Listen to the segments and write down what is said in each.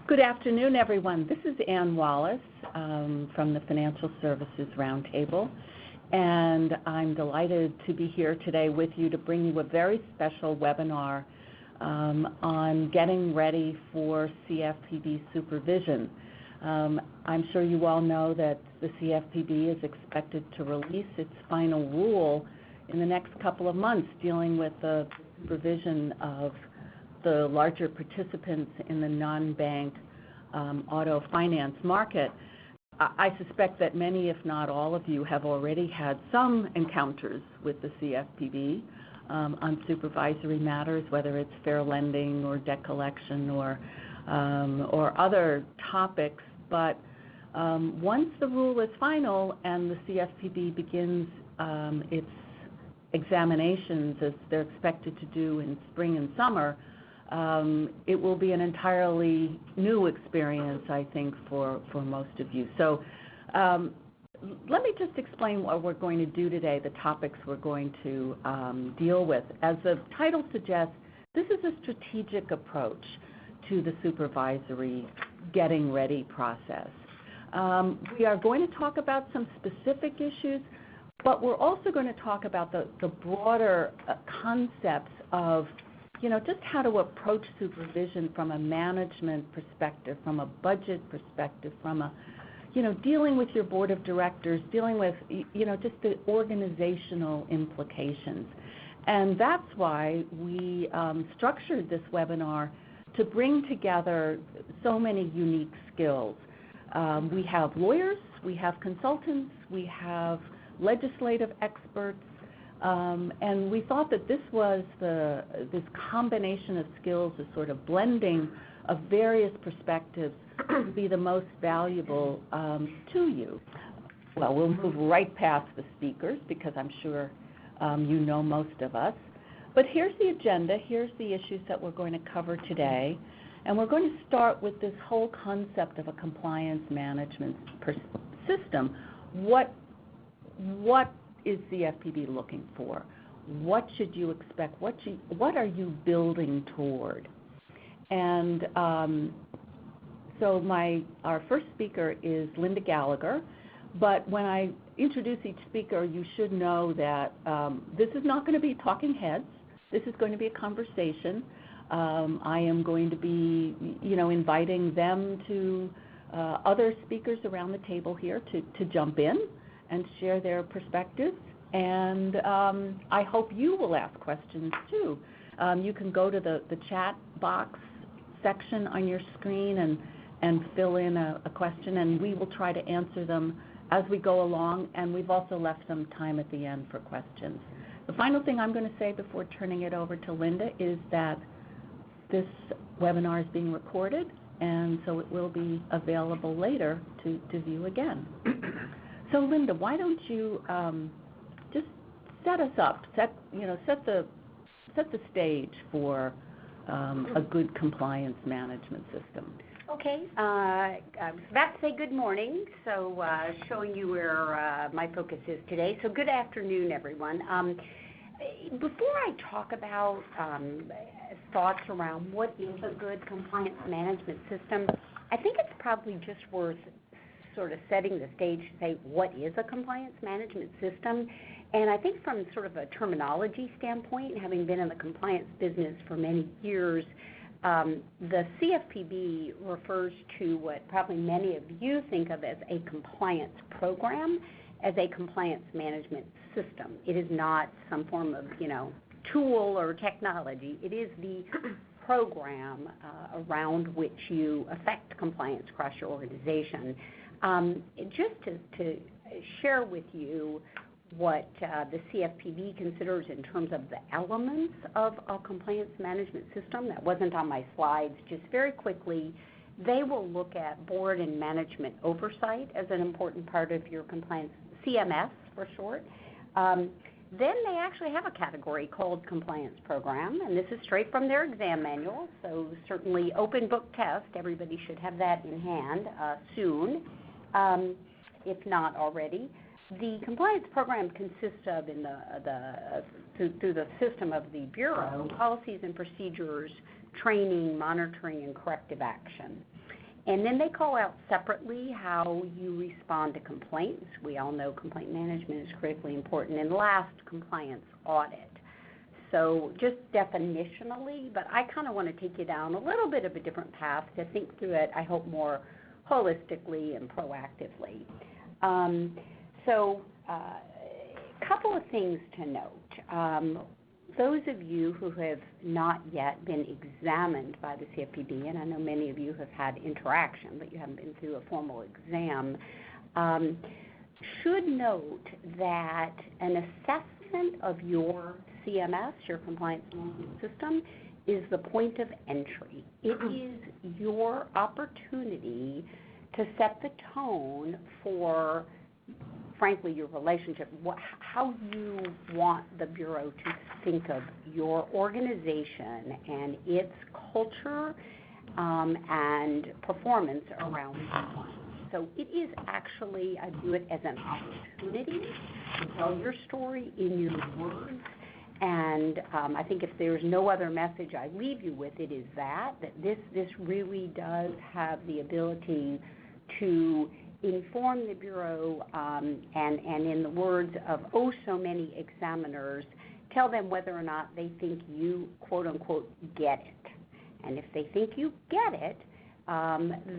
Good afternoon, everyone. This is Ann Wallace from the Financial Services Roundtable, and I'm delighted to be here today with you to bring you a very special webinar on getting ready for CFPB Supervision. I'm sure you all know that the CFPB is expected to release its final rule in the next couple of months dealing with the supervision of the larger participants in the non-bank auto finance market. I suspect that many, if not all of you, have already had some encounters with the CFPB on supervisory matters, whether it's fair lending or debt collection or other topics. But once the rule is final and the CFPB begins its examinations, as they're expected to do in spring and summer, it will be an entirely new experience, I think, for most of you. So let me just explain what we're going to do today, the topics we're going to deal with. As the title suggests, this is a strategic approach to the supervisory getting ready process. We are going to talk about some specific issues, but we're also going to talk about the broader concepts of, just how to approach supervision from a management perspective, from a budget perspective, from a, dealing with your board of directors, dealing with, just the organizational implications. And that's why we structured this webinar to bring together so many unique skills. We have lawyers, we have consultants, we have legislative experts, and we thought that this was this combination of skills, this sort of blending of various perspectives, would be the most valuable to you. Well, we'll move right past the speakers because I'm sure you know most of us. But here's the agenda, here's the issues that we're going to cover today. And we're going to start with this whole concept of a compliance management system. What is CFPB looking for? What should you expect? What are you building toward? And so our first speaker is Linda Gallagher. But when I introduce each speaker, you should know that this is not going to be talking heads. This is going to be a conversation. I am going to be, inviting them to other speakers around the table here to jump in and share their perspectives. And I hope you will ask questions too. You can go to the chat box section on your screen and fill in a question, and we will try to answer them as we go along. And we've also left some time at the end for questions. The final thing I'm going to say before turning it over to Linda is that this webinar is being recorded, and so it will be available later to view again. So Linda, why don't you just set us up, set the stage for a good compliance management system. Okay, I was about to say good morning, so showing you where my focus is today. So good afternoon, everyone. Before I talk about thoughts around what is a good compliance management system, I think it's probably just worth sort of setting the stage to say what is a compliance management system. And I think from sort of a terminology standpoint, having been in the compliance business for many years, the CFPB refers to what probably many of you think of as a compliance program, as a compliance management system. It is not some form of, tool or technology. It is the program around which you affect compliance across your organization. Just to share with you what the CFPB considers in terms of the elements of a compliance management system. That wasn't on my slides. Just very quickly, they will look at board and management oversight as an important part of your compliance, CMS for short. Then they actually have a category called compliance program, and this is straight from their exam manual, so certainly open book test. Everybody should have that in hand soon, if not already. The compliance program consists of, through the system of the Bureau, policies and procedures, training, monitoring, and corrective action. And then they call out separately how you respond to complaints. We all know complaint management is critically important. And last, compliance audit. So just definitionally, but I kind of want to take you down a little bit of a different path to think through it, I hope, more holistically and proactively. A couple of things to note. Those of you who have not yet been examined by the CFPB, and I know many of you have had interaction, but you haven't been through a formal exam, should note that an assessment of your CMS, your compliance management system, is the point of entry. It is your opportunity to set the tone for, frankly, your relationship, how you want the Bureau to think of your organization and its culture and performance around compliance. So it is actually, I view it as an opportunity to tell your story in your words. And I think if there's no other message I leave you with, it is that this really does have the ability to inform the Bureau and in the words of oh so many examiners, tell them whether or not they think you, quote unquote, get it. And if they think you get it,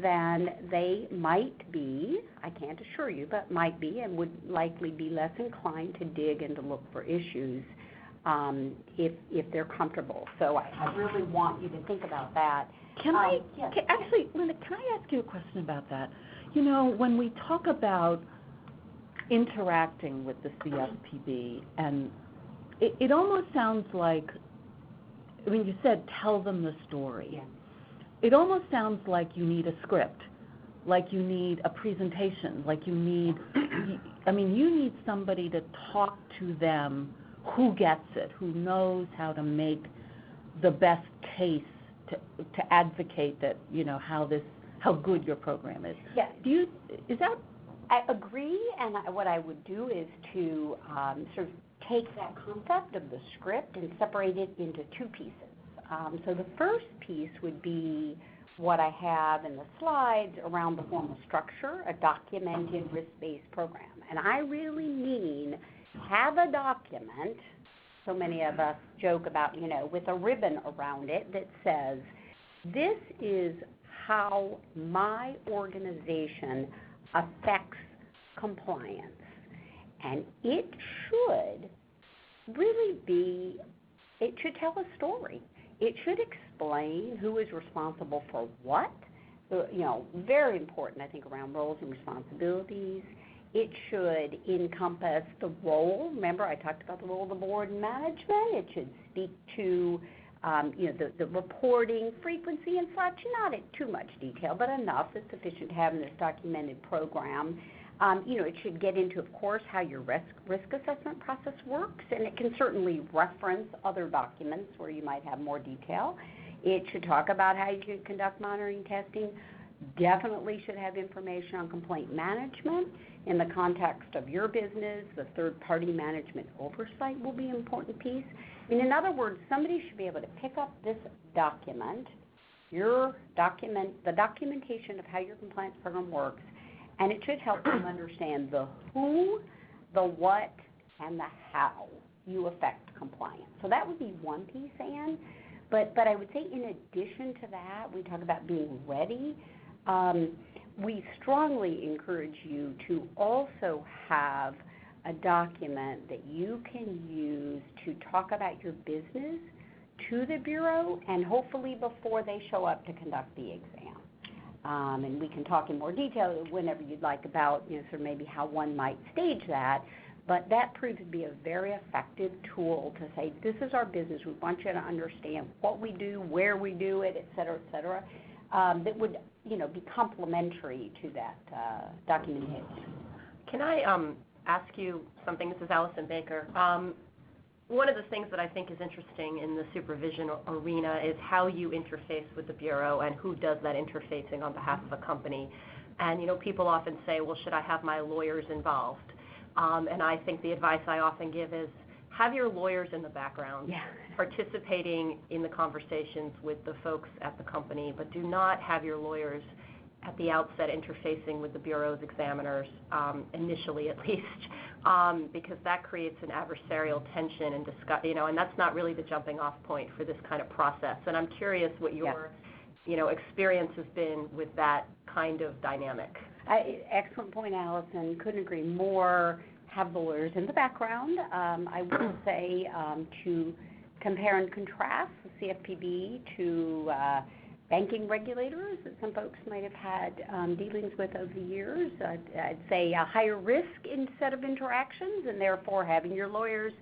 then they might be, I can't assure you, but might be and would likely be less inclined to dig and to look for issues if they're comfortable. So I really want you to think about that. Actually, Linda, can I ask you a question about that? You know, when we talk about interacting with the CFPB, and it almost sounds like, I mean, you said tell them the story. Yeah. It almost sounds like you need a script, like you need a presentation, like you need, I mean, you need somebody to talk to them who gets it, who knows how to make the best case to advocate that, you know, how good your program is. Yeah. I agree, and what I would do is to sort of take that concept of the script and separate it into two pieces. So the first piece would be what I have in the slides around the formal structure, a documented risk-based program. And I really mean have a document, so many of us joke about, you know, with a ribbon around it that says, this is how my organization affects compliance. And it should really be, it should tell a story. It should explain who is responsible for what, you know, very important, I think, around roles and responsibilities. It should encompass the role. Remember, I talked about the role of the board and management. It should speak to you know, the reporting frequency and such, not in too much detail, but enough that's sufficient to have in this documented program. You know, it should get into, of course, how your risk assessment process works, and it can certainly reference other documents where you might have more detail. It should talk about how you can conduct monitoring testing. Definitely should have information on complaint management in the context of your business. The third-party management oversight will be an important piece. I mean, in other words, somebody should be able to pick up this document, the documentation of how your compliance program works, and it should help them understand the who, the what, and the how you affect compliance. So that would be one piece, Anne. But I would say in addition to that, we talk about being ready. We strongly encourage you to also have a document that you can use to talk about your business to the Bureau and hopefully before they show up to conduct the exam. And we can talk in more detail whenever you'd like about, you know, sort of maybe how one might stage that. But that proves to be a very effective tool to say, this is our business. We want you to understand what we do, where we do it, et cetera, that would, you know, be complementary to that documentation. Can I ask you something? This is Allison Baker. One of the things that I think is interesting in the supervision arena is how you interface with the Bureau and who does that interfacing on behalf of a company. And, you know, people often say, well, should I have my lawyers involved? And I think the advice I often give is have your lawyers in the background, participating in the conversations with the folks at the company, but do not have your lawyers at the outset interfacing with the Bureau's examiners, initially at least, because that creates an adversarial tension and and that's not really the jumping off point for this kind of process. And I'm curious what your experience has been with that kind of dynamic. Excellent point, Allison. Couldn't agree more. Have the lawyers in the background. I will say to compare and contrast the CFPB to banking regulators that some folks might have had dealings with over the years. I'd say a higher risk in set of interactions, and therefore having your lawyers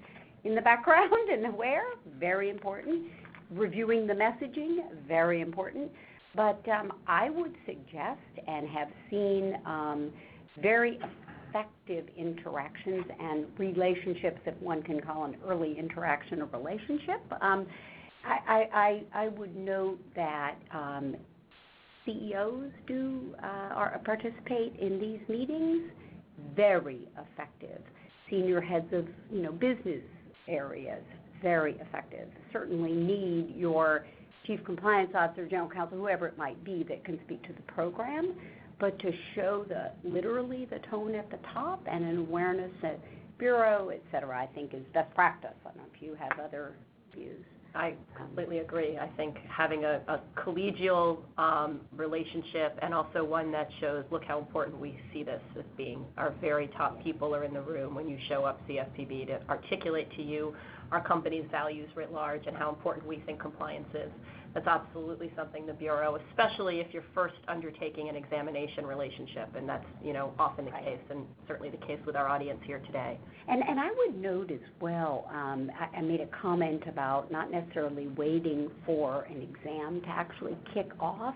in the background and aware, very important. Reviewing the messaging, very important. But I would suggest and have seen very effective interactions and relationships, if one can call an early interaction a relationship. I would note that CEOs participate in these meetings, very effective. Senior heads of business areas, very effective. Certainly need your chief compliance officer, general counsel, whoever it might be that can speak to the program, but to show literally the tone at the top and an awareness at Bureau, et cetera, I think is best practice. I don't know if you have other views. I completely agree. I think having a collegial relationship, and also one that shows, look how important we see this as being. Our very top people are in the room when you show up CFPB to articulate to you our company's values writ large and how important we think compliance is. That's absolutely something the Bureau, especially if you're first undertaking an examination relationship, and that's often the case, and certainly the case with our audience here today. And I would note as well, I made a comment about not necessarily waiting for an exam to actually kick off.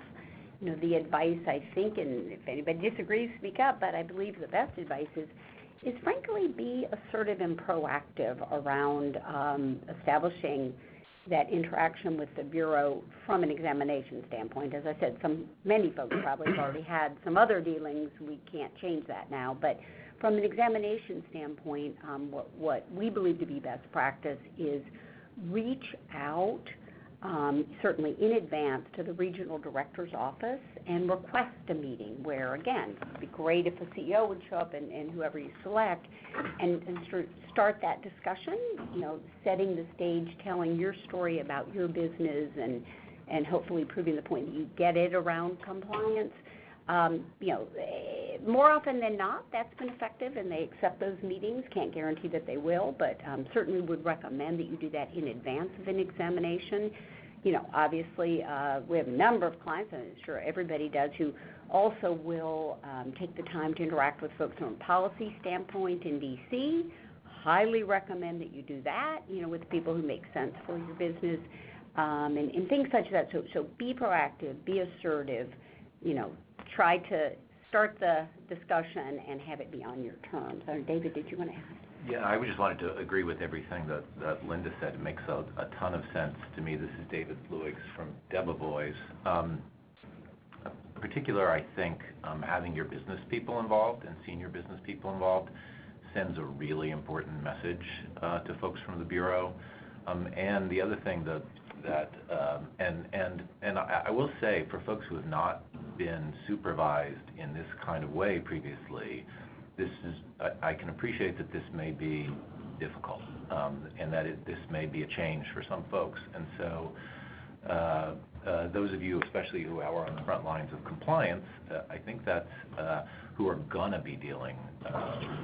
The advice, I think, and if anybody disagrees, speak up, but I believe the best advice is frankly be assertive and proactive around establishing that interaction with the Bureau from an examination standpoint. As I said, many folks probably have already had some other dealings. We can't change that now. But from an examination standpoint, what we believe to be best practice is reach out, certainly in advance, to the regional director's office and request a meeting where, again, it would be great if the CEO would show up and whoever you select and start that discussion, setting the stage, telling your story about your business and hopefully proving the point that you get it around compliance. More often than not, that's been effective, and they accept those meetings. Can't guarantee that they will, but certainly would recommend that you do that in advance of an examination. Obviously, we have a number of clients, and I'm sure everybody does, who also will take the time to interact with folks from a policy standpoint in D.C. Highly recommend that you do that, with people who make sense for your business, and things such as that. So be proactive, be assertive, try to start the discussion and have it be on your terms. David, did you want to add? Yeah, I just wanted to agree with everything that Linda said. It makes a ton of sense to me. This is David Luigs from Debevoise. In particular, I think having your business people involved and senior business people involved sends a really important message to folks from the Bureau. And the other thing I will say, for folks who have not been supervised in this kind of way previously, I can appreciate that this may be difficult, and that this may be a change for some folks. And so those of you, especially who are on the front lines of compliance, I think that's who are going to be dealing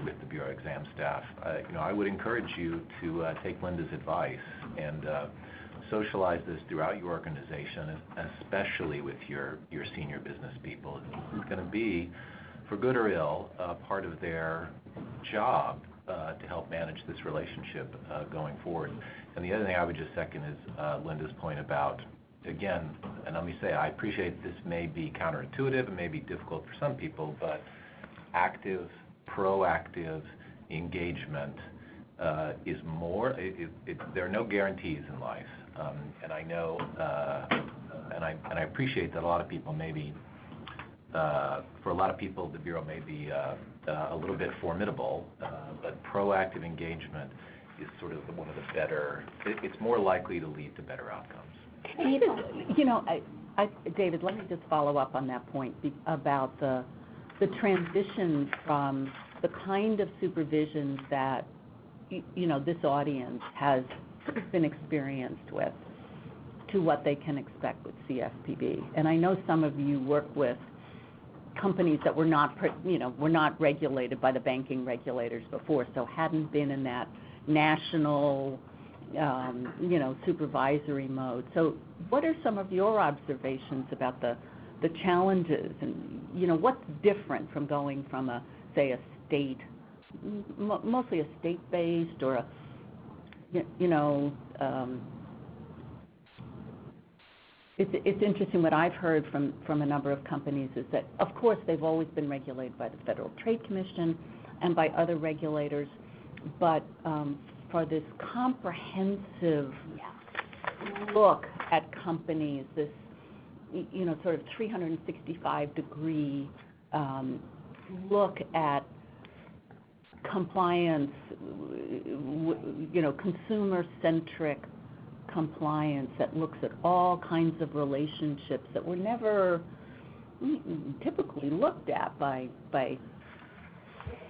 with the Bureau exam staff. I would encourage you to take Linda's advice and socialize this throughout your organization, especially with your senior business people. It's going to be, for good or ill, part of their job to help manage this relationship going forward. And the other thing I would just second is Linda's point about, again, and let me say, I appreciate this may be counterintuitive and may be difficult for some people, but active, proactive engagement is more. There are no guarantees in life, and I know, and I appreciate that a lot of people maybe. For a lot of people, the Bureau may be a little bit formidable, but proactive engagement is sort of one of the better. It's more likely to lead to better outcomes. And David, let me just follow up on that point about the transition from the kind of supervision that this audience has been experienced with to what they can expect with CFPB. And I know some of you work with companies that were not regulated by the banking regulators before, so hadn't been in that national, supervisory mode. So what are some of your observations about the challenges and, what's different from going from a state, mostly a state-based or it's interesting what I've heard from a number of companies is that, of course, they've always been regulated by the Federal Trade Commission and by other regulators, but for this comprehensive look at companies, this sort of 365-degree look at compliance, consumer-centric compliance that looks at all kinds of relationships that were never typically looked at by.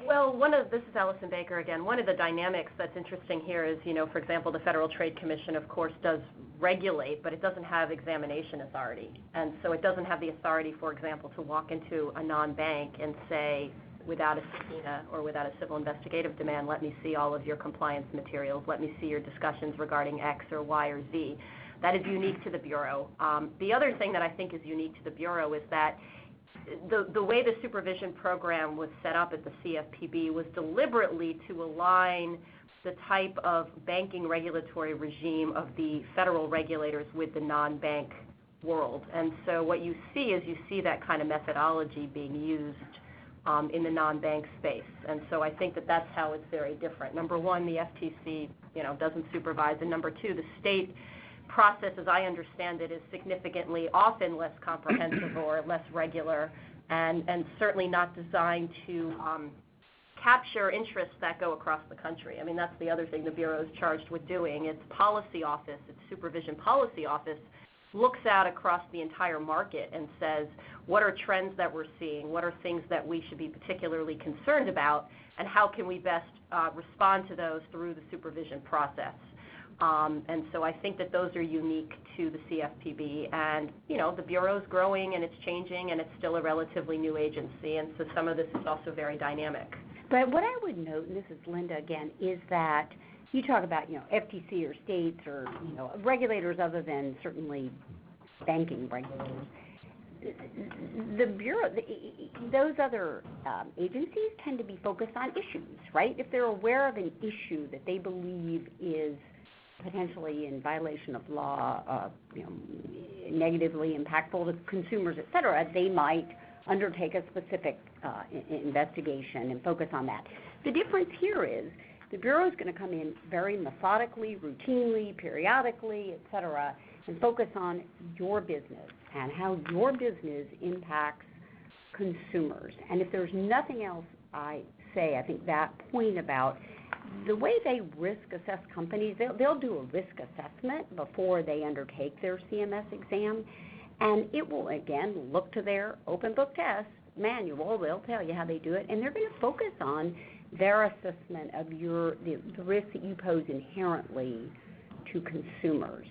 Well, this is Allison Baker again. One of the dynamics that's interesting here is, for example, the Federal Trade Commission, of course, does regulate, but it doesn't have examination authority. And so it doesn't have the authority, for example, to walk into a non-bank and say, without a subpoena or without a civil investigative demand, let me see all of your compliance materials, let me see your discussions regarding X or Y or Z. That is unique to the Bureau. The other thing that I think is unique to the Bureau is that the way the supervision program was set up at the CFPB was deliberately to align the type of banking regulatory regime of the federal regulators with the non-bank world. And so what you see is that kind of methodology being used in the non-bank space. And so I think that that's how it's very different. Number one, the FTC, doesn't supervise. And number two, the state process, as I understand it, is significantly often less comprehensive or less regular and certainly not designed to capture interests that go across the country. I mean, that's the other thing the Bureau is charged with doing. Its policy office, its supervision policy office, looks out across the entire market and says, what are trends that we're seeing? What are things that we should be particularly concerned about? And how can we best respond to those through the supervision process? And so I think that those are unique to the CFPB. And, the Bureau is growing and it's changing and it's still a relatively new agency. And so some of this is also very dynamic. But what I would note, and this is Linda again, is that you talk about, FTC or states or, regulators other than certainly banking regulators. The Bureau, those other agencies tend to be focused on issues, right? If they're aware of an issue that they believe is potentially in violation of law, negatively impactful to consumers, et cetera, they might undertake a specific investigation and focus on that. The difference here is the Bureau is going to come in very methodically, routinely, periodically, et cetera, and focus on your business and how your business impacts consumers. And if there's nothing else I say, I think that point about the way they risk assess companies, they'll do a risk assessment before they undertake their CMS exam, and it will, again, look to their open book test manual. They'll tell you how they do it, and they're going to focus on their assessment of the risk that you pose inherently to consumers.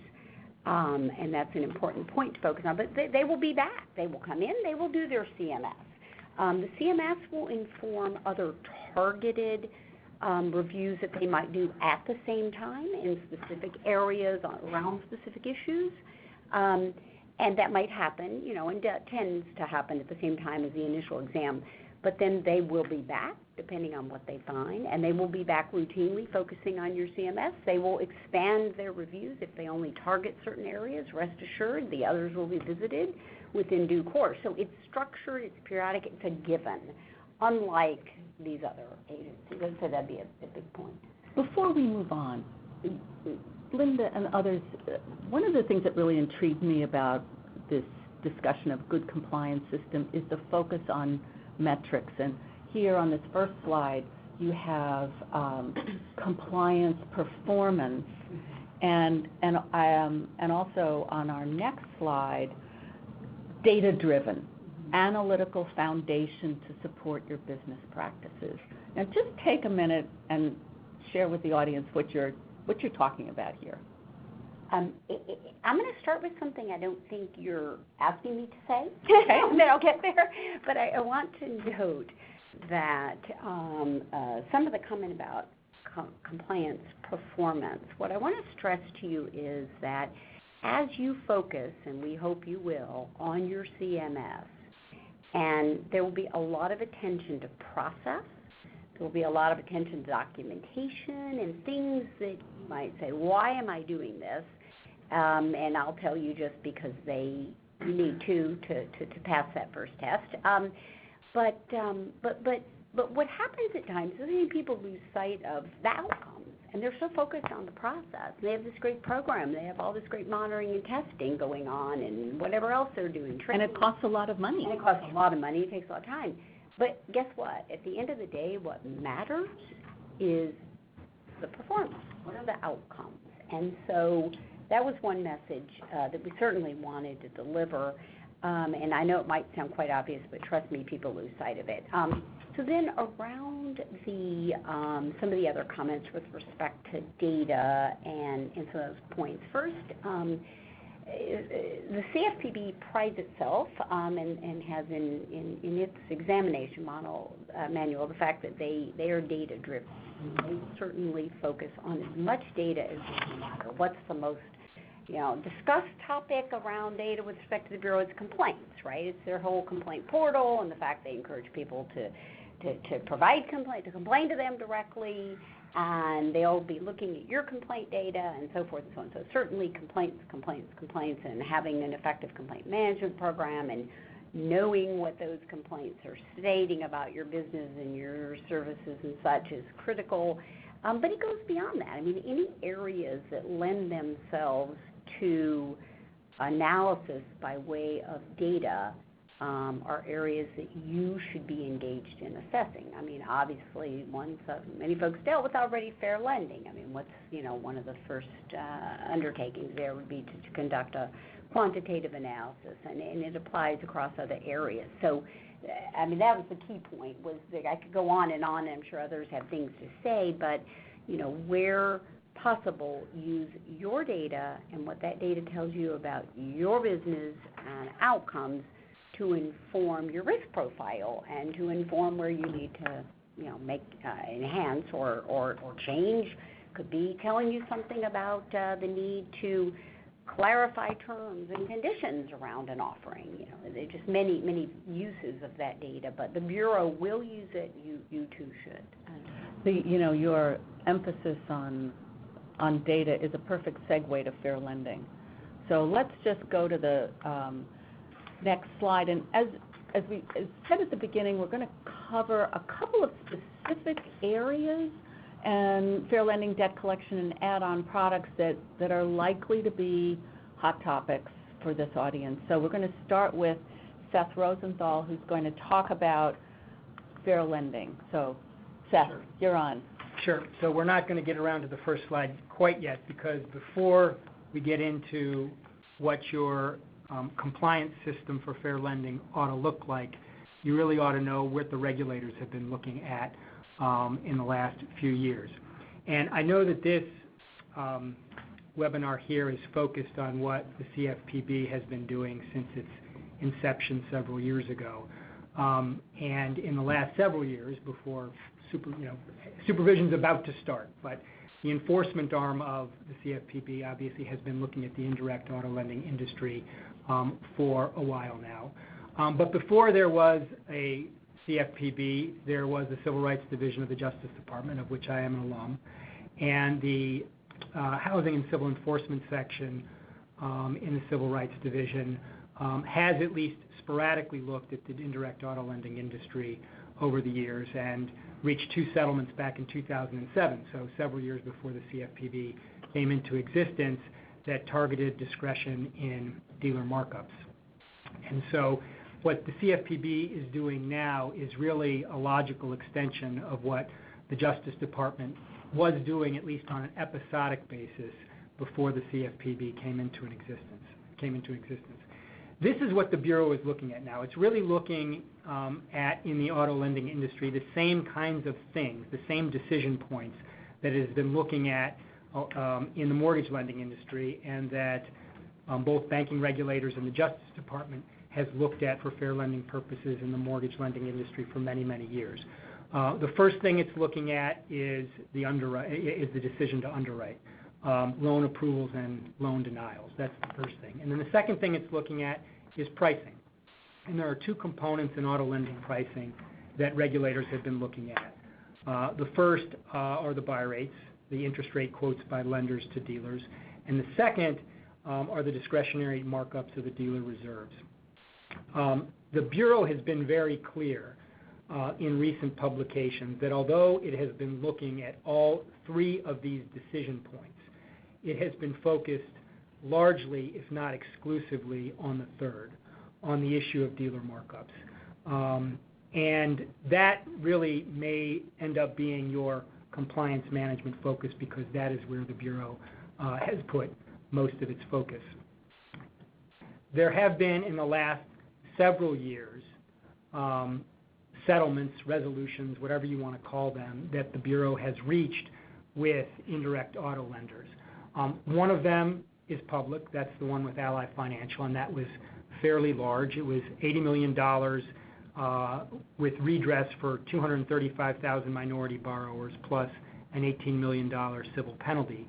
And that's an important point to focus on. But they will be back. They will come in. They will do their CMS. The CMS will inform other targeted reviews that they might do at the same time in specific areas around specific issues. And that might happen, and that tends to happen at the same time as the initial exam. But then they will be back, depending on what they find, and they will be back routinely focusing on your CMS. They will expand their reviews if they only target certain areas. Rest assured, the others will be visited within due course. So it's structured, it's periodic, it's a given, unlike these other agencies. So that'd be a big point. Before we move on, Linda and others, one of the things that really intrigued me about this discussion of good compliance system is the focus on metrics. And here on this first slide, you have compliance performance, and also on our next slide, data-driven, analytical foundation to support your business practices. Now, just take a minute and share with the audience what you're talking about here. I'm going to start with something I don't think you're asking me to say, Okay. and then I'll get there. But I want to note that some of the comment about compliance performance, what I want to stress to you is that as you focus, and we hope you will, on your CMS, and there will be a lot of attention to process, there will be a lot of attention to documentation and things that you might say, why am I doing this? And I'll tell you just because they need to pass that first test. But what happens at times is I think people lose sight of the outcomes, and they're so focused on the process. They have this great program. They have all this great monitoring and testing going on and whatever else they're doing. And it costs a lot of money. And it costs a lot of money. It takes a lot of time. But guess what? At the end of the day, what matters is the performance. What are the outcomes? And so that was one message that we certainly wanted to deliver. And I know it might sound quite obvious, but trust me, people lose sight of it. So then around the some of the other comments with respect to data and some of those points. First, the CFPB prides itself and has in its examination manual the fact that they are data-driven. They certainly focus on as much data as they can matter. What's the most discussed topic around data with respect to the Bureau is complaints, right? It's their whole complaint portal and the fact they encourage people to complain to them directly, and they'll be looking at your complaint data and so forth and so on. So certainly complaints, and having an effective complaint management program and knowing what those complaints are stating about your business and your services and such is critical. But it goes beyond that. I mean, any areas that lend themselves to analysis by way of data are areas that you should be engaged in assessing. I mean, obviously, ones that many folks dealt with already, fair lending. I mean, what's one of the first undertakings there would be to conduct a quantitative analysis, and it applies across other areas. So, I mean, that was the key point. Was that I could go on, and I'm sure others have things to say, but where possible, use your data and what that data tells you about your business and outcomes to inform your risk profile and to inform where you need to, make enhance or change. Could be telling you something about the need to clarify terms and conditions around an offering. There are just many uses of that data, but the Bureau will use it. You too should. Your emphasis on data is a perfect segue to fair lending. So let's just go to the next slide. And as we said at the beginning, we're going to cover a couple of specific areas and fair lending, debt collection, and add-on products that are likely to be hot topics for this audience. So we're going to start with Seth Rosenthal, who's going to talk about fair lending. So, Seth, Sure. You're on. Sure. So we're not going to get around to the first slide quite yet, because before we get into what your compliance system for fair lending ought to look like, you really ought to know what the regulators have been looking at in the last few years. And I know that this webinar here is focused on what the CFPB has been doing since its inception several years ago. And in the last several years, before supervision's about to start, but the enforcement arm of the CFPB obviously has been looking at the indirect auto lending industry for a while now. But before there was a CFPB, there was the Civil Rights Division of the Justice Department, of which I am an alum, and the Housing and Civil Enforcement section in the Civil Rights Division has at least sporadically looked at the indirect auto lending industry over the years and reached 2 settlements back in 2007, so several years before the CFPB came into existence, that targeted discretion in dealer markups. And so what the CFPB is doing now is really a logical extension of what the Justice Department was doing, at least on an episodic basis, before the CFPB came into existence. This is what the Bureau is looking at now. It's really looking at, in the auto lending industry, the same kinds of things, the same decision points that it has been looking at in the mortgage lending industry, and that both banking regulators and the Justice Department has looked at for fair lending purposes in the mortgage lending industry for many, many years. The first thing it's looking at is the decision to underwrite, loan approvals and loan denials. That's the first thing. And then the second thing it's looking at is pricing. And there are two components in auto lending pricing that regulators have been looking at. The first are the buy rates, the interest rate quotes by lenders to dealers. And the second are the discretionary markups of the dealer reserves. The Bureau has been very clear in recent publications that although it has been looking at all three of these decision points, it has been focused largely, if not exclusively, on the third, on the issue of dealer markups. And that really may end up being your compliance management focus, because that is where the Bureau has put most of its focus. There have been, in the last several years, settlements, resolutions, whatever you want to call them, that the Bureau has reached with indirect auto lenders. One of them is public. That's the one with Ally Financial, and that was fairly large. It was $80 million with redress for 235,000 minority borrowers plus an $18 million civil penalty.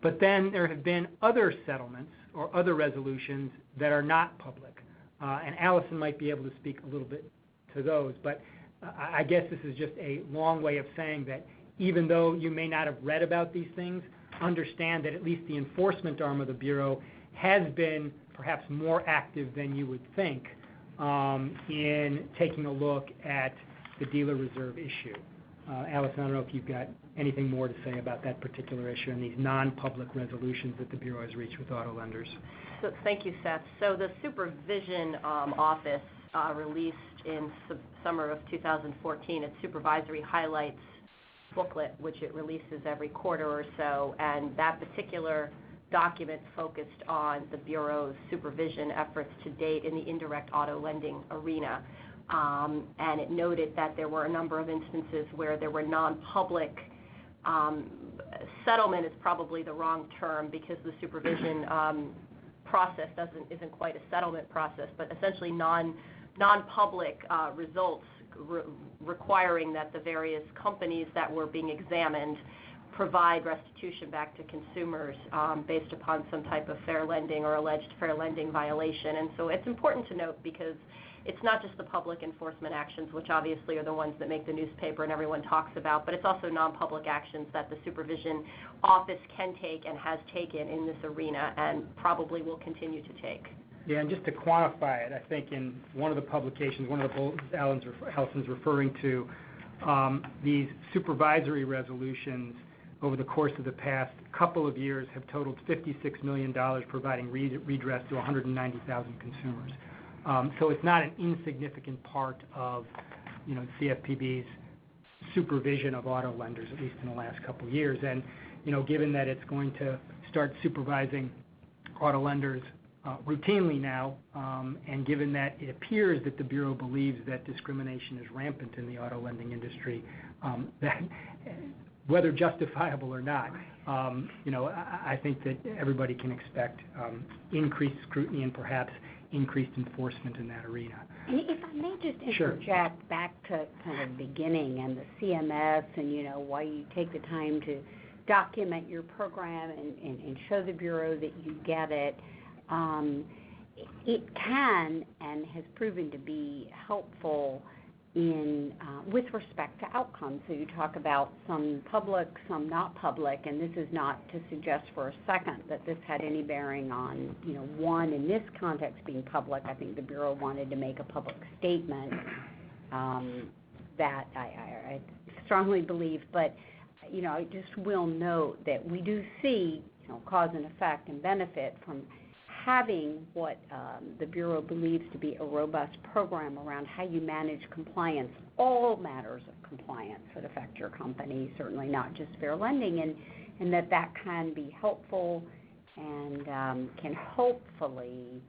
But then there have been other settlements or other resolutions that are not public. And Allison might be able to speak a little bit to those, but I guess this is just a long way of saying that even though you may not have read about these things, understand that at least the enforcement arm of the Bureau has been perhaps more active than you would think in taking a look at the dealer reserve issue. Allison, I don't know if you've got anything more to say about that particular issue and these non-public resolutions that the Bureau has reached with auto lenders. So, thank you, Seth. So the Supervision Office released in summer of 2014 its Supervisory Highlights booklet, which it releases every quarter or so, and that particular document focused on the Bureau's supervision efforts to date in the indirect auto lending arena. And it noted that there were a number of instances where there were non-public settlement is probably the wrong term, because the supervision process isn't quite a settlement process, but essentially non-public results requiring that the various companies that were being examined provide restitution back to consumers based upon some type of fair lending or alleged fair lending violation. And so it's important to note, because it's not just the public enforcement actions, which obviously are the ones that make the newspaper and everyone talks about, but it's also non-public actions that the Supervision Office can take and has taken in this arena and probably will continue to take. Yeah, and just to quantify it, I think in one of the publications, one of the bulletins Allison's referring to, these supervisory resolutions over the course of the past couple of years have totaled $56 million, providing redress to 190,000 consumers. So it's not an insignificant part of, CFPB's supervision of auto lenders, at least in the last couple of years. And, given that it's going to start supervising auto lenders routinely now, and given that it appears that the Bureau believes that discrimination is rampant in the auto lending industry, that whether justifiable or not, I think that everybody can expect increased scrutiny and perhaps increased enforcement in that arena. And if I may just interject back to kind of the beginning and the CMS and, why you take the time to document your program and show the Bureau that you get it, it can and has proven to be helpful in with respect to outcomes. So you talk about some public, some not public, and this is not to suggest for a second that this had any bearing on, one, in this context being public. I think the Bureau wanted to make a public statement that I strongly believe, but, I just will note that we do see, cause and effect and benefit from having what the Bureau believes to be a robust program around how you manage compliance, all matters of compliance that affect your company, certainly not just fair lending, and that can be helpful and can hopefully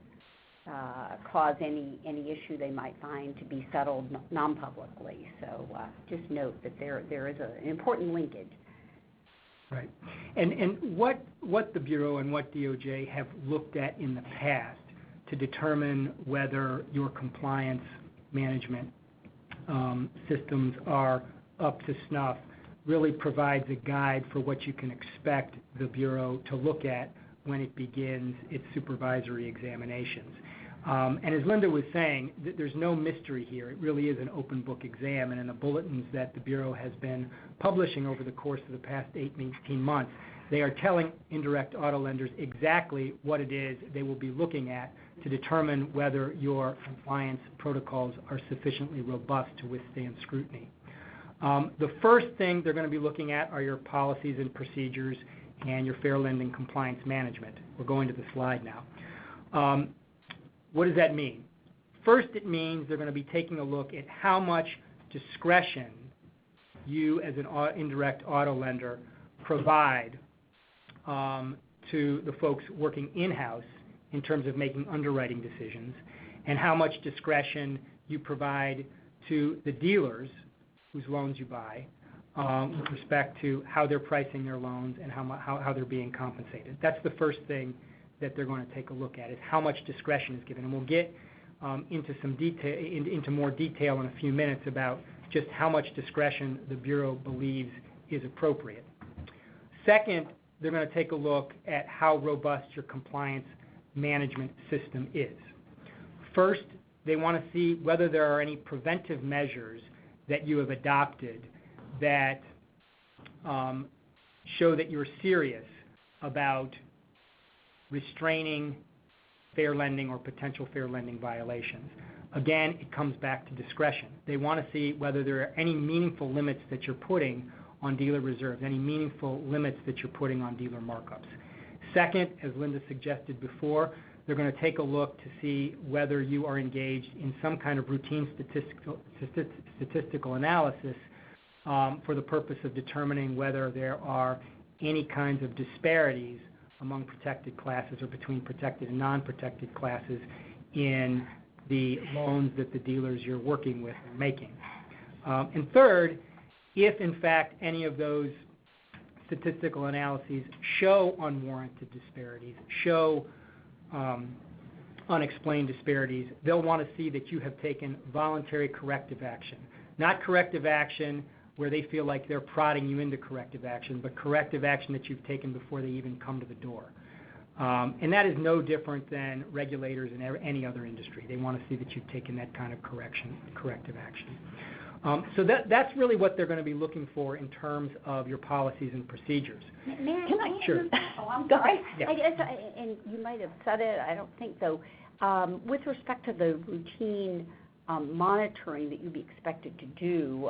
cause any issue they might find to be settled non-publicly. So just note that there is an important linkage. Right. And what the Bureau and what DOJ have looked at in the past to determine whether your compliance management systems are up to snuff really provides a guide for what you can expect the Bureau to look at when it begins its supervisory examinations. And as Linda was saying, there's no mystery here. It really is an open book exam, and in the bulletins that the Bureau has been publishing over the course of the past 18 months, they are telling indirect auto lenders exactly what it is they will be looking at to determine whether your compliance protocols are sufficiently robust to withstand scrutiny. The first thing they're going to be looking at are your policies and procedures and your fair lending compliance management. We're going to the slide now. What does that mean? First, it means they're going to be taking a look at how much discretion you as an indirect auto lender provide to the folks working in-house in terms of making underwriting decisions, and how much discretion you provide to the dealers whose loans you buy with respect to how they're pricing their loans and how they're being compensated. That's the first thing that they're going to take a look at, is how much discretion is given. And we'll get into some detail, into more detail in a few minutes about just how much discretion the Bureau believes is appropriate. Second, they're going to take a look at how robust your compliance management system is. First, they want to see whether there are any preventive measures that you have adopted that show that you're serious about restraining fair lending or potential fair lending violations. Again, it comes back to discretion. They want to see whether there are any meaningful limits that you're putting on dealer reserves, any meaningful limits that you're putting on dealer markups. Second, as Linda suggested before, they're going to take a look to see whether you are engaged in some kind of routine statistical analysis for the purpose of determining whether there are any kinds of disparities among protected classes or between protected and non-protected classes in the loans that the dealers you're working with are making. And third, if in fact any of those statistical analyses show unwarranted disparities, show unexplained disparities, they'll want to see that you have taken voluntary corrective action. Not corrective action where they feel like they're prodding you into corrective action, but corrective action that you've taken before they even come to the door. And that is no different than regulators in any other industry. They want to see that you've taken that kind of corrective action. So that's really what they're going to be looking for in terms of your policies and procedures. Can I? Sure. Oh, I'm sorry. Yeah. And you might have said it, I don't think so. With respect to the routine monitoring that you'd be expected to do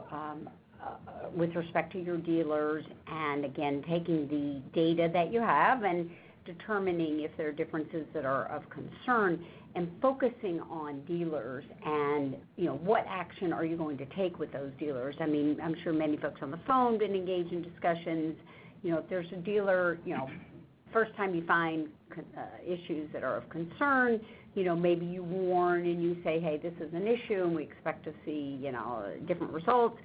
with respect to your dealers, and again, taking the data that you have and determining if there are differences that are of concern, and focusing on dealers and, what action are you going to take with those dealers? I mean, I'm sure many folks on the phone been engaged in discussions. If there's a dealer, first time you find issues that are of concern, maybe you warn and you say, hey, this is an issue and we expect to see, different results.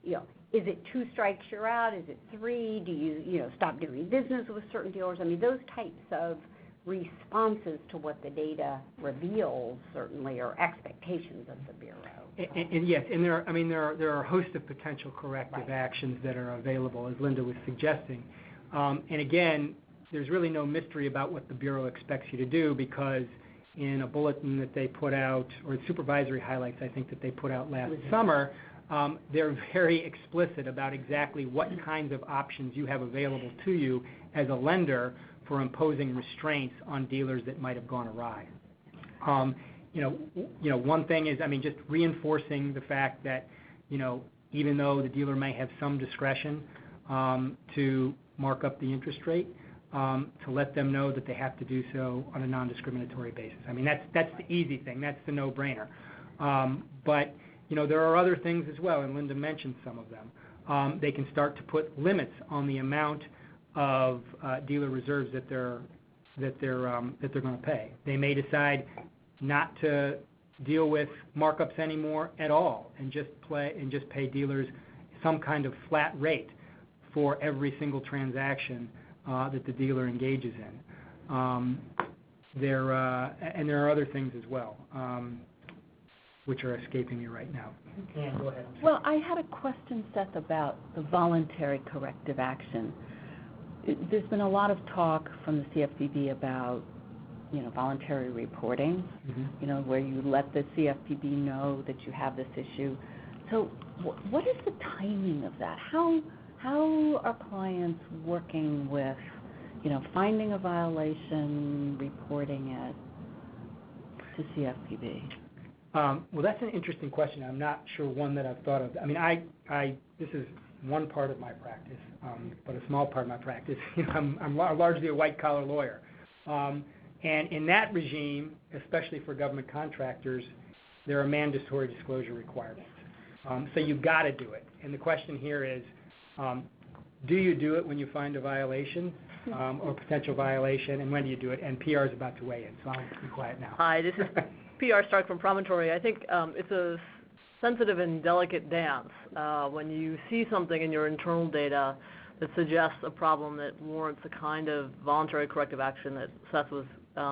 Is it 2 strikes you're out? Is it 3? Do you, stop doing business with certain dealers? I mean, those types of responses to what the data reveals certainly are expectations of the Bureau. And yes, and there are a host of potential corrective actions that are available, as Linda was suggesting. And again, there's really no mystery about what the Bureau expects you to do, because in a bulletin that they put out, or supervisory highlights I think that they put out last summer, they're very explicit about exactly what kinds of options you have available to you as a lender for imposing restraints on dealers that might have gone awry. One thing is, just reinforcing the fact that, even though the dealer may have some discretion to mark up the interest rate, to let them know that they have to do so on a non-discriminatory basis. That's the easy thing. That's the no-brainer. But there are other things as well, and Linda mentioned some of them. They can start to put limits on the amount of dealer reserves that they're going to pay. They may decide not to deal with markups anymore at all, and just pay dealers some kind of flat rate for every single transaction that the dealer engages in. There are other things as well, which are escaping me right now. Ann, go ahead. Well, I had a question, Seth, about the voluntary corrective action. There's been a lot of talk from the CFPB about, voluntary reporting, where you let the CFPB know that you have this issue. So what is the timing of that? How are clients working with, finding a violation, reporting it to CFPB? Well, that's an interesting question. I'm not sure one that I've thought of. I mean, this is one part of my practice, but a small part of my practice. I'm largely a white-collar lawyer. And in that regime, especially for government contractors, there are mandatory disclosure requirements. So you've got to do it. And the question here is, do you do it when you find a violation or potential violation, and when do you do it? And PR is about to weigh in, so I'll be quiet now. Hi, this is PR Stark from Promontory. I think it's a sensitive and delicate dance. When you see something in your internal data that suggests a problem that warrants the kind of voluntary corrective action that Seth was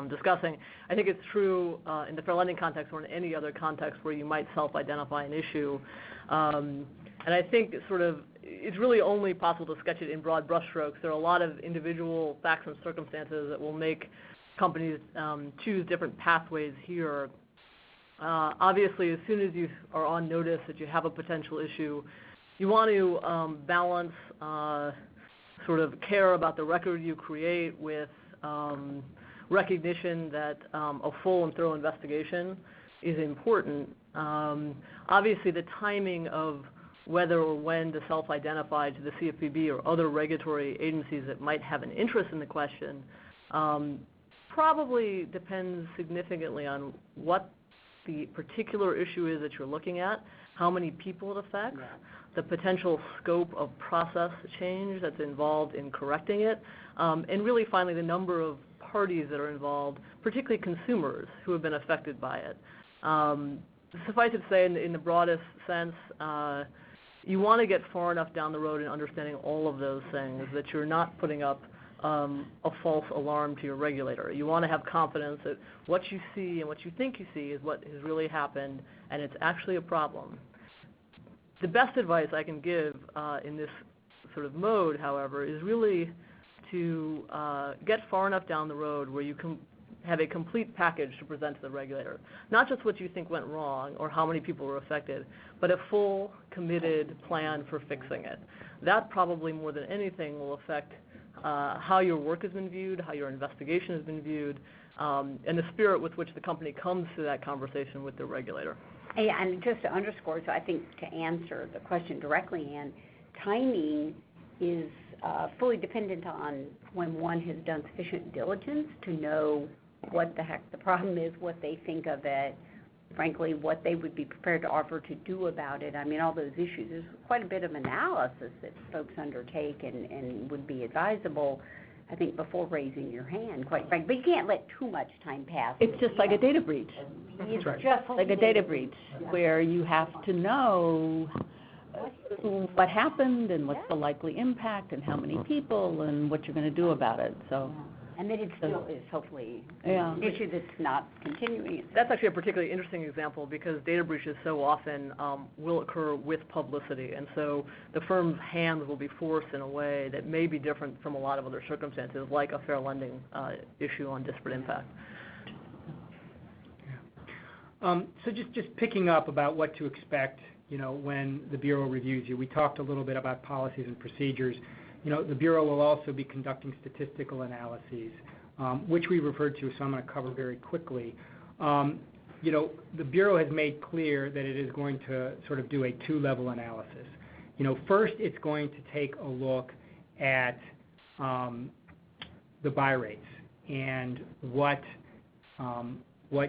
discussing, I think it's true in the fair lending context or in any other context where you might self-identify an issue. And I think it's really only possible to sketch it in broad brushstrokes. There are a lot of individual facts and circumstances that will make companies choose different pathways here. Obviously, as soon as you are on notice that you have a potential issue, you want to balance care about the record you create with recognition that a full and thorough investigation is important. Obviously, the timing of whether or when to self-identify to the CFPB or other regulatory agencies that might have an interest in the question probably depends significantly on what the particular issue is that you're looking at, how many people it affects, the potential scope of process change that's involved in correcting it, and really finally the number of parties that are involved, particularly consumers who have been affected by it. Suffice it to say, in the broadest sense, you want to get far enough down the road in understanding all of those things that you're not putting up a false alarm to your regulator. You want to have confidence that what you see and what you think you see is what has really happened, and it's actually a problem. The best advice I can give in this sort of mode, however, is really to get far enough down the road where you can have a complete package to present to the regulator. Not just what you think went wrong or how many people were affected, but a full, committed plan for fixing it. That probably more than anything will affect how your work has been viewed, how your investigation has been viewed, and the spirit with which the company comes to that conversation with the regulator. Yeah, and just to underscore, so I think to answer the question directly, Ann, timing is fully dependent on when one has done sufficient diligence to know what the heck the problem is, what they think of it, frankly, what they would be prepared to offer to do about it. I mean, all those issues. There's quite a bit of analysis that folks undertake and would be advisable, I think, before raising your hand, quite frankly. But you can't let too much time pass. It's just like a data breach. It's right. just Like a data breach, where you have to know what happened and what's the likely impact and how many people and what you're going to do about it. So. And that it still is hopefully an issue that's not continuing. That's actually a particularly interesting example because data breaches so often will occur with publicity, and so the firm's hands will be forced in a way that may be different from a lot of other circumstances, like a fair lending issue on disparate impact. Yeah. So just picking up about what to expect, when the Bureau reviews you. We talked a little bit about policies and procedures. The Bureau will also be conducting statistical analyses, which we referred to, so I'm going to cover very quickly. The Bureau has made clear that it is going to sort of do a two-level analysis. First it's going to take a look at the buy rates and what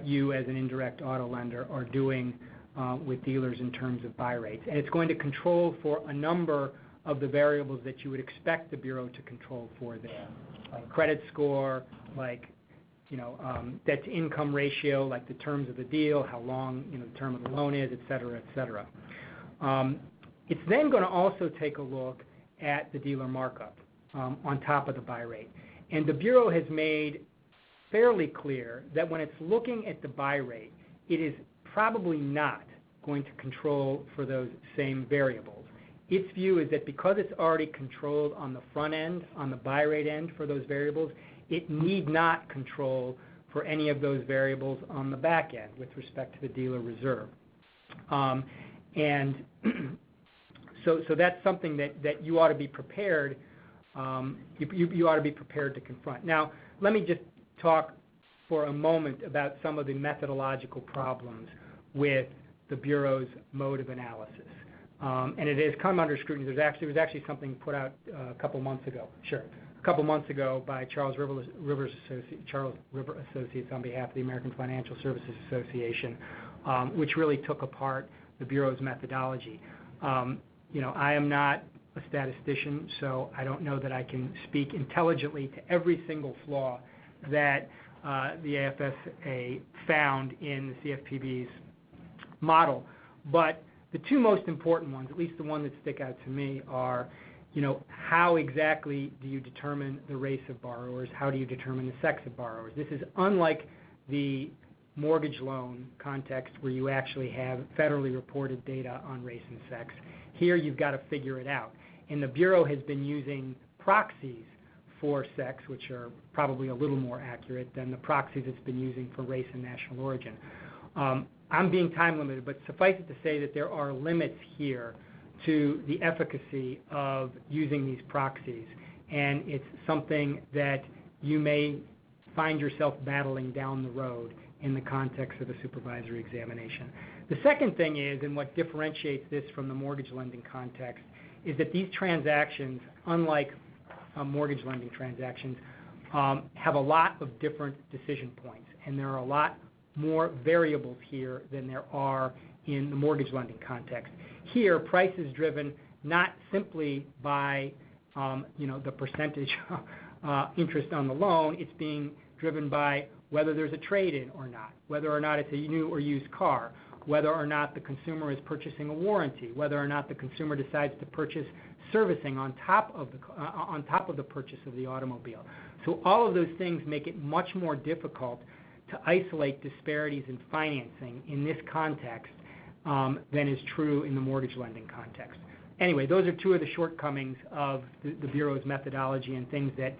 you as an indirect auto lender are doing with dealers in terms of buy rates. And it's going to control for a number of the variables that you would expect the Bureau to control for there, like credit score, like debt to income ratio, like the terms of the deal, how long the term of the loan is, et cetera, et cetera. It's then going to also take a look at the dealer markup on top of the buy rate. And the Bureau has made fairly clear that when it's looking at the buy rate, it is probably not going to control for those same variables. Its view is that because it's already controlled on the front end, on the buy rate end for those variables, it need not control for any of those variables on the back end with respect to the dealer reserve. And so that's something that you ought to be prepared. You ought to be prepared to confront. Now, let me just talk for a moment about some of the methodological problems with the Bureau's mode of analysis. And it has come under scrutiny. There was actually something put out a couple months ago. A couple months ago by Charles River Associates on behalf of the American Financial Services Association, which really took apart the Bureau's methodology. I am not a statistician, so I don't know that I can speak intelligently to every single flaw that the AFSA found in the CFPB's model. But the two most important ones, at least the one that stick out to me, are how exactly do you determine the race of borrowers? How do you determine the sex of borrowers? This is unlike the mortgage loan context where you actually have federally reported data on race and sex. Here you've got to figure it out. And the Bureau has been using proxies for sex, which are probably a little more accurate than the proxies it's been using for race and national origin. I'm being time limited, but suffice it to say that there are limits here to the efficacy of using these proxies, and it's something that you may find yourself battling down the road in the context of a supervisory examination. The second thing is, and what differentiates this from the mortgage lending context, is that these transactions, unlike mortgage lending transactions, have a lot of different decision points, and there are a lot more variables here than there are in the mortgage lending context. Here, price is driven not simply by the percentage interest on the loan. It's being driven by whether there's a trade-in or not, whether or not it's a new or used car, whether or not the consumer is purchasing a warranty, whether or not the consumer decides to purchase servicing on top of the purchase of the automobile. So all of those things make it much more difficult to isolate disparities in financing in this context than is true in the mortgage lending context. Anyway, those are two of the shortcomings of the Bureau's methodology and things that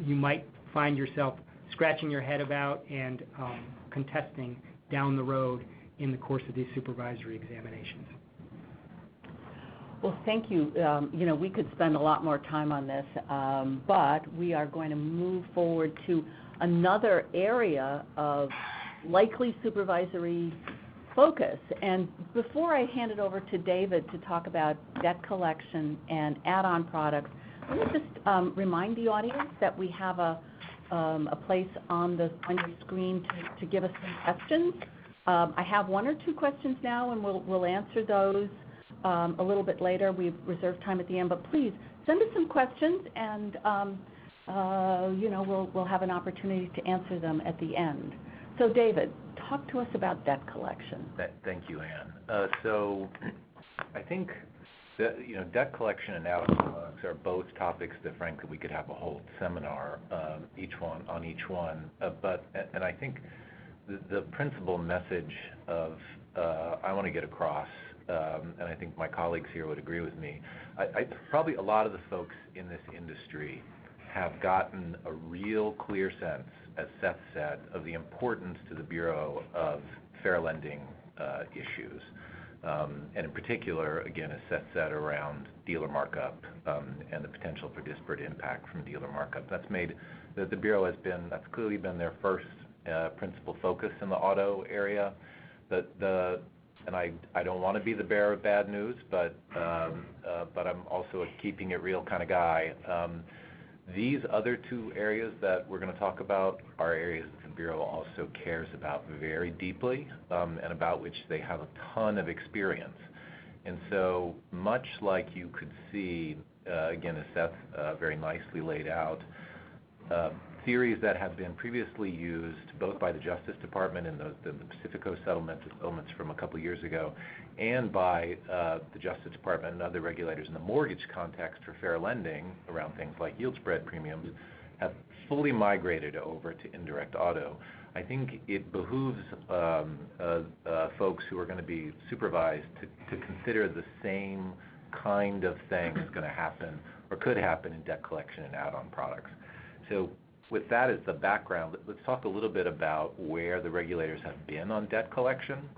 you might find yourself scratching your head about and contesting down the road in the course of these supervisory examinations. Well, thank you. We could spend a lot more time on this, but we are going to move forward to another area of likely supervisory focus. And before I hand it over to David to talk about debt collection and add-on products, let me just remind the audience that we have a place on your screen to give us some questions. I have one or two questions now, and we'll answer those a little bit later. We've reserved time at the end, but please send us some questions, and we'll have an opportunity to answer them at the end. So, David, talk to us about debt collection. Thank you, Ann. So, I think that debt collection and add-on products are both topics that, frankly, we could have a whole seminar on each one. And I think the principal message of I want to get across, and I think my colleagues here would agree with me. Probably a lot of the folks in this industry have gotten a real clear sense, as Seth said, of the importance to the Bureau of fair lending issues. And in particular, again, as Seth said, around dealer markup and the potential for disparate impact from dealer markup. That's clearly been their first principal focus in the auto area. And I don't want to be the bearer of bad news, but I'm also a keeping it real kind of guy. These other two areas that we're going to talk about are areas that the Bureau also cares about very deeply and about which they have a ton of experience. And so much like you could see, again, as Seth very nicely laid out, theories that have been previously used both by the Justice Department and the Pacifico settlements from a couple of years ago, and by the Justice Department and other regulators in the mortgage context for fair lending around things like yield spread premiums, have fully migrated over to indirect auto. I think it behooves folks who are going to be supervised to consider the same kind of thing is going to happen or could happen in debt collection and add-on products. So with that as the background, let's talk a little bit about where the regulators have been on debt collection.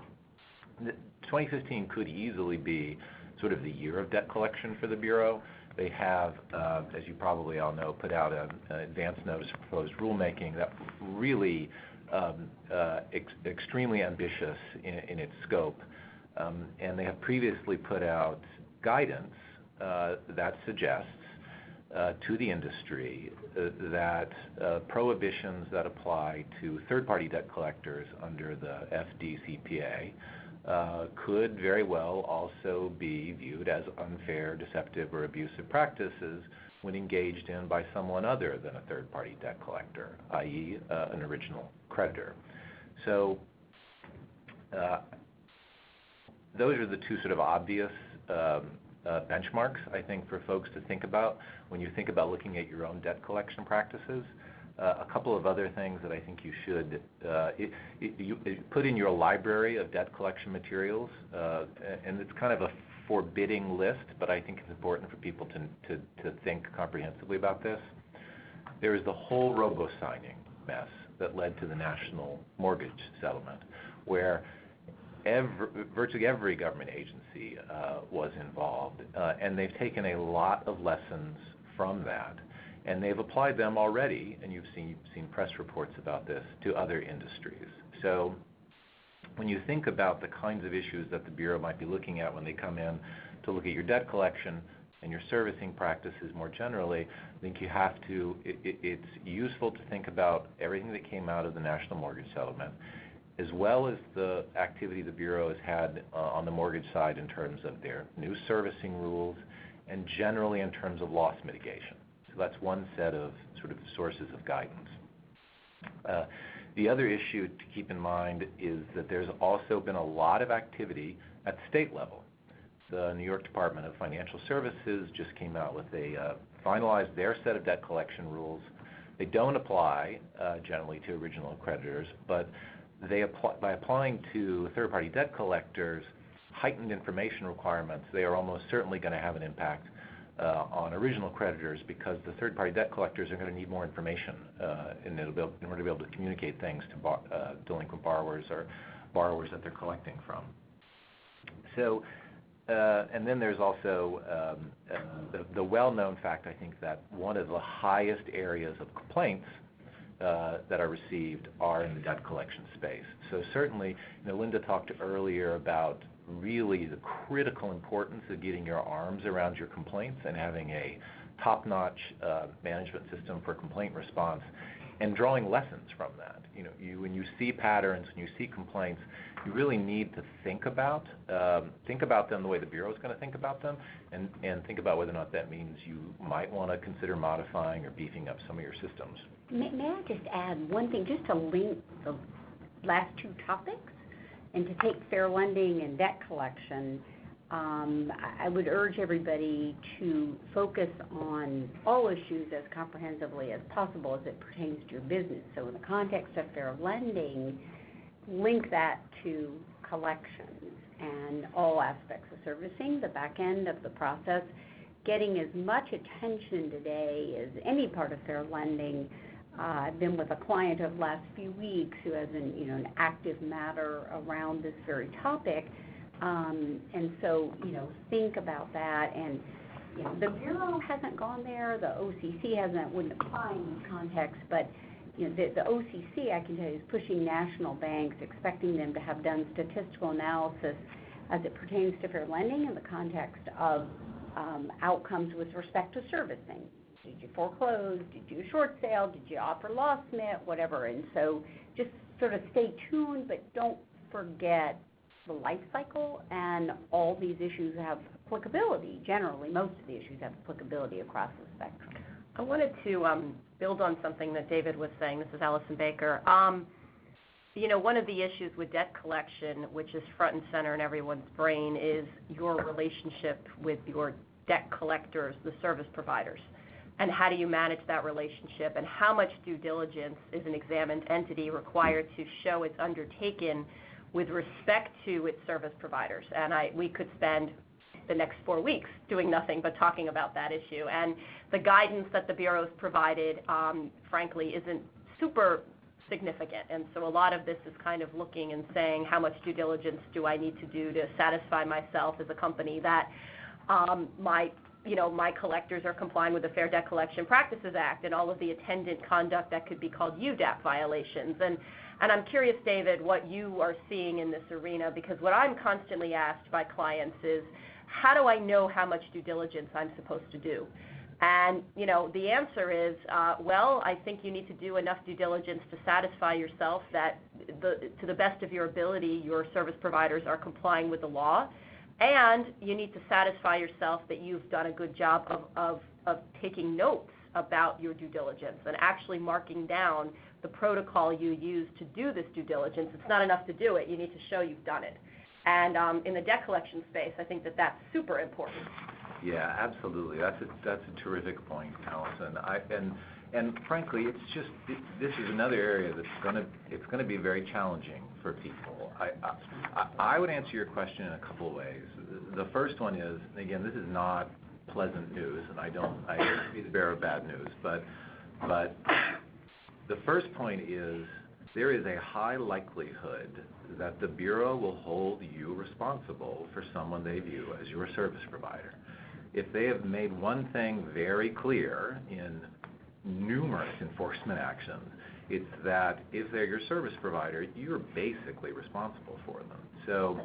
2015 could easily be sort of the year of debt collection for the Bureau. They have, as you probably all know, put out an advance notice of proposed rulemaking that really extremely ambitious in its scope. And they have previously put out guidance that suggests to the industry that prohibitions that apply to third-party debt collectors under the FDCPA could very well also be viewed as unfair, deceptive, or abusive practices when engaged in by someone other than a third-party debt collector, i.e. An original creditor. So those are the two sort of obvious benchmarks, I think, for folks to think about when you think about looking at your own debt collection practices. A couple of other things that I think you should put in your library of debt collection materials, and it's kind of a forbidding list, but I think it's important for people to think comprehensively about this. There is the whole robo-signing mess that led to the national mortgage settlement, where virtually every government agency was involved, and they've taken a lot of lessons from that, and they've applied them already, and you've seen press reports about this, to other industries. So when you think about the kinds of issues that the Bureau might be looking at when they come in to look at your debt collection and your servicing practices more generally, I think you have to, it's useful to think about everything that came out of the national mortgage settlement, as well as the activity the Bureau has had on the mortgage side in terms of their new servicing rules and generally in terms of loss mitigation. So that's one set of sort of sources of guidance. The other issue to keep in mind is that there's also been a lot of activity at the state level. The New York Department of Financial Services just came out with finalized their set of debt collection rules. They don't apply generally to original creditors, but by applying to third-party debt collectors heightened information requirements, they are almost certainly going to have an impact on original creditors, because the third-party debt collectors are going to need more information in order to be able to communicate things to delinquent borrowers or borrowers that they're collecting from. So, and then there's also the well-known fact, I think, that one of the highest areas of complaints that are received are in the debt collection space. So certainly, Linda talked earlier about really the critical importance of getting your arms around your complaints and having a top-notch management system for complaint response and drawing lessons from that. When you see patterns, when you see complaints, you really need to think about them the way the Bureau is going to think about them, and think about whether or not that means you might want to consider modifying or beefing up some of your systems. May I just add one thing, just to link the last two topics, and to take fair lending and debt collection, I would urge everybody to focus on all issues as comprehensively as possible as it pertains to your business. So in the context of fair lending, link that to collections and all aspects of servicing, the back end of the process, getting as much attention today as any part of fair lending. I've been with a client of the last few weeks who has an active matter around this very topic, and so think about that. And the Bureau hasn't gone there, the OCC wouldn't apply in this context, but the OCC, I can tell you, is pushing national banks, expecting them to have done statistical analysis as it pertains to fair lending in the context of outcomes with respect to servicing. Did you foreclose? Did you do a short sale? Did you offer loss mit? Whatever. And so just sort of stay tuned, but don't forget the life cycle, and all these issues have applicability. Generally, most of the issues have applicability across the spectrum. I wanted to build on something that David was saying. This is Allison Baker. One of the issues with debt collection, which is front and center in everyone's brain, is your relationship with your debt collectors, the service providers. And how do you manage that relationship, and how much due diligence is an examined entity required to show it's undertaken with respect to its service providers? And we could spend the next 4 weeks doing nothing but talking about that issue. And the guidance that the Bureau's provided, frankly, isn't super significant. And so a lot of this is kind of looking and saying, how much due diligence do I need to do to satisfy myself as a company that my collectors are complying with the Fair Debt Collection Practices Act and all of the attendant conduct that could be called UDAP violations. And I'm curious, David, what you are seeing in this arena, because what I'm constantly asked by clients is, how do I know how much due diligence I'm supposed to do? And, the answer is, I think you need to do enough due diligence to satisfy yourself that to the best of your ability, your service providers are complying with the law. And you need to satisfy yourself that you've done a good job of taking notes about your due diligence and actually marking down the protocol you use to do this due diligence. It's not enough to do it. You need to show you've done it. And in the debt collection space, I think that that's super important. Yeah, absolutely. That's a terrific point, Allison. And frankly, it's just this is another area that's gonna be very challenging for people. I would answer your question in a couple of ways. The first one is, again, this is not pleasant news, and I hate to be the bearer of bad news, but the first point is there is a high likelihood that the Bureau will hold you responsible for someone they view as your service provider. If they have made one thing very clear in numerous enforcement actions, it's that if they're your service provider, you're basically responsible for them. So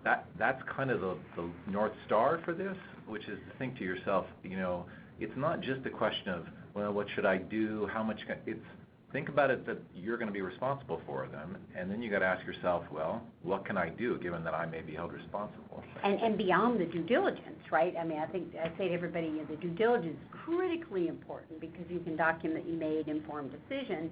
that's kind of the North Star for this, which is to think to yourself, it's not just a question of, well, what should I do? Think about it that you're going to be responsible for them, and then you got to ask yourself, well, what can I do given that I may be held responsible? And beyond the due diligence, right? I mean, I think I say to everybody, the due diligence is critically important because you can document you made an informed decision.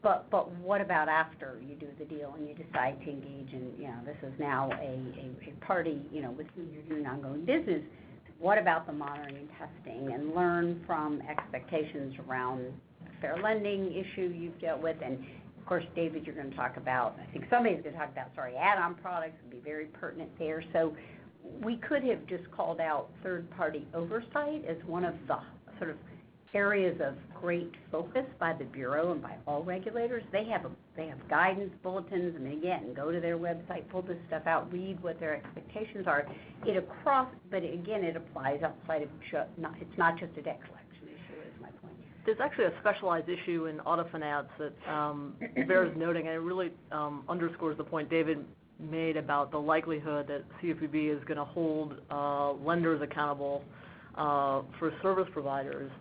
But what about after you do the deal and you decide to engage in, this is now a party, with whom you're doing ongoing business? What about the monitoring and testing, and learn from expectations around fair lending issue you've dealt with? And of course, David, you're going to talk about, I think somebody's going to talk about, add-on products would be very pertinent there. So we could have just called out third-party oversight as one of the sort of areas of great focus by the Bureau and by all regulators. They have guidance bulletins. I mean, again, go to their website, pull this stuff out, read what their expectations are. But again, it applies outside of it's not just a debt collection issue, is my point. There's actually a specialized issue in auto finance that bears noting, and it really underscores the point David made about the likelihood that CFPB is going to hold lenders accountable for service providers.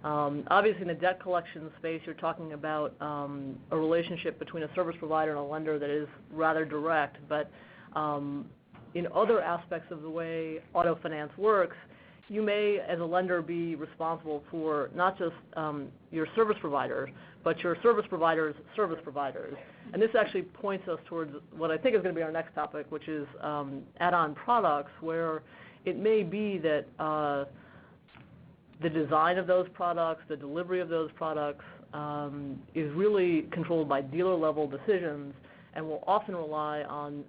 Obviously, in the debt collection space, you're talking about a relationship between a service provider and a lender that is rather direct, but in other aspects of the way auto finance works, you may, as a lender, be responsible for not just your service provider, but your service provider's service providers. And this actually points us towards what I think is going to be our next topic, which is add-on products, where it may be that the design of those products, the delivery of those products is really controlled by dealer-level decisions and will often rely on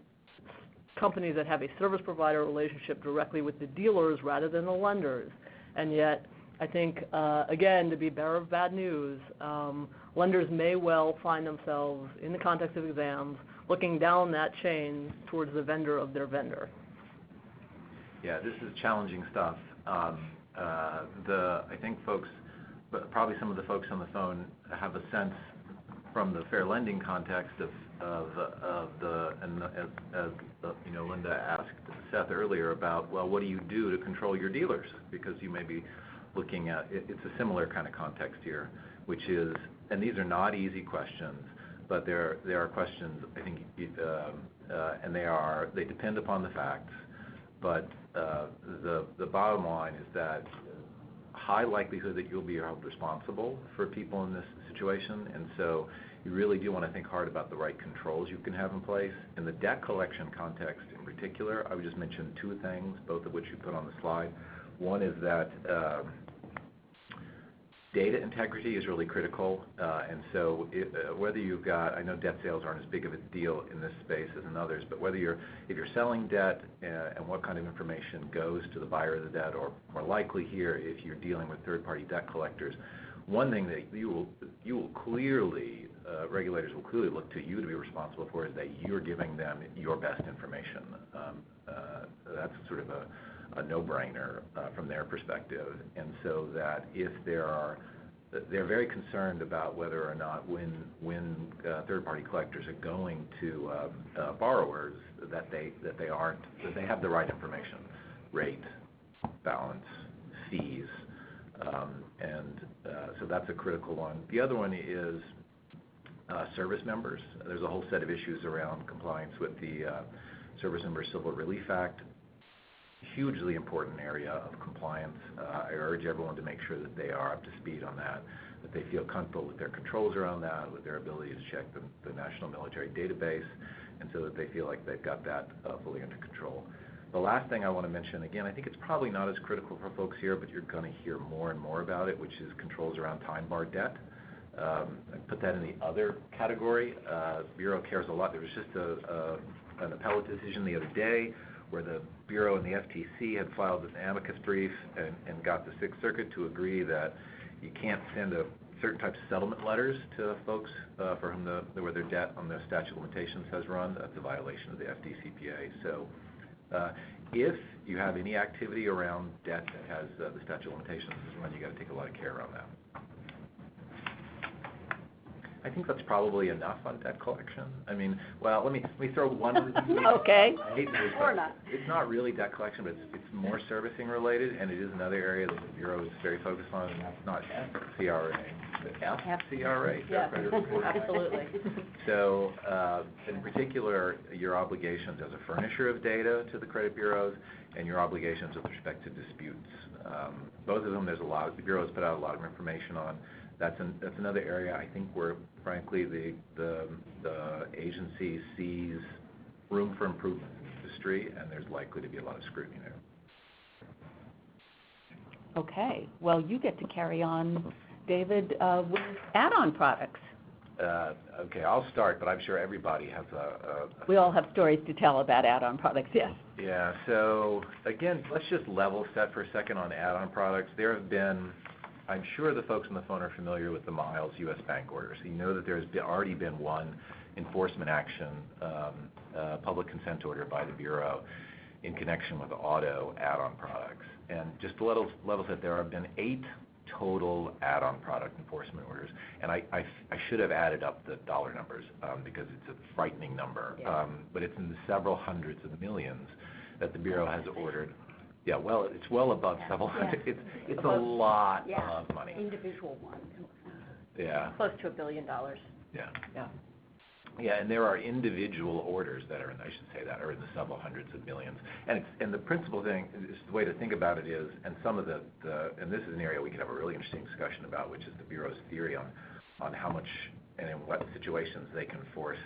companies that have a service provider relationship directly with the dealers rather than the lenders. And yet, I think, again, to be bearer of bad news, lenders may well find themselves, in the context of exams, looking down that chain towards the vendor of their vendor. Yeah, this is challenging stuff. I think folks, but probably some of the folks on the phone have a sense from the fair lending context of Linda asked Seth earlier about, well, what do you do to control your dealers? Because you may be looking at, it's a similar kind of context here, which is, and these are not easy questions, but there are questions, I think, and they depend upon the facts, but the bottom line is that high likelihood that you'll be held responsible for people in this situation, and so you really do want to think hard about the right controls you can have in place. In the debt collection context in particular, I would just mention two things, both of which you put on the slide. One is that data integrity is really critical, and so whether you've got, I know debt sales aren't as big of a deal in this space as in others, but if you're selling debt and what kind of information goes to the buyer of the debt, or more likely here, if you're dealing with third-party debt collectors, one thing that you will clearly, regulators will clearly look to you to be responsible for is that you're giving them your best information. That's sort of a no-brainer from their perspective, and so that if they're very concerned about whether or not when third-party collectors are going to borrowers that they have the right information, rate, balance, fees, and so that's a critical one. The other one is service members. There's a whole set of issues around compliance with the Service Member Civil Relief Act. Hugely important area of compliance. I urge everyone to make sure that they are up to speed on that they feel comfortable with their controls around that, with their ability to check the National Military Database, and so that they feel like they've got that fully under control. The last thing I want to mention, again, I think it's probably not as critical for folks here, but you're going to hear more and more about it, which is controls around time-barred debt. I put that in the other category. Bureau cares a lot. There was just an appellate decision the other day where the Bureau and the FTC had filed an amicus brief and got the Sixth Circuit to agree that you can't send certain types of settlement letters to folks for whom where their debt on the statute of limitations has run. That's a violation of the FDCPA. So if you have any activity around debt that has the statute of limitations has run, you got to take a lot of care around that. I think that's probably enough on debt collection. I mean, well, let me throw one. Okay. Or not. It's not really debt collection, but it's more servicing related, and it is another area that the Bureau is very focused on, and that's not FCRA, but FCRA. Yeah, absolutely. So, in particular, your obligations as a furnisher of data to the credit bureaus, and your obligations with respect to disputes. Both of them, the Bureau has put out a lot of information on. That's another area I think where, frankly, the agency sees room for improvement in the industry, and there's likely to be a lot of scrutiny there. Okay. Well, you get to carry on, David, with add-on products. Okay, I'll start, but I'm sure everybody has We all have stories to tell about add-on products, yes. Yeah, so again, let's just level set for a second on add-on products. There have been, I'm sure the folks on the phone are familiar with the Miles U.S. Bank order. So you know that there's already been one enforcement action, public consent order by the Bureau in connection with auto add-on products. And just to level set, there have been 8 total add-on product enforcement orders. And I should have added up the dollar numbers because it's a frightening number. Yeah. But it's in the several hundreds of millions that the Bureau has ordered. Yeah, well, it's well above several hundred. Yeah. It's a lot Yeah. of money. Individual ones. Yeah. Close to $1 billion. Yeah. Yeah. Yeah, and there are individual orders that are in, I should say that, are in the several hundreds of millions. And the principal thing, is the way to think about it is, and some of the and this is an area we could have a really interesting discussion about, which is the Bureau's theory on how much and in what situations they can force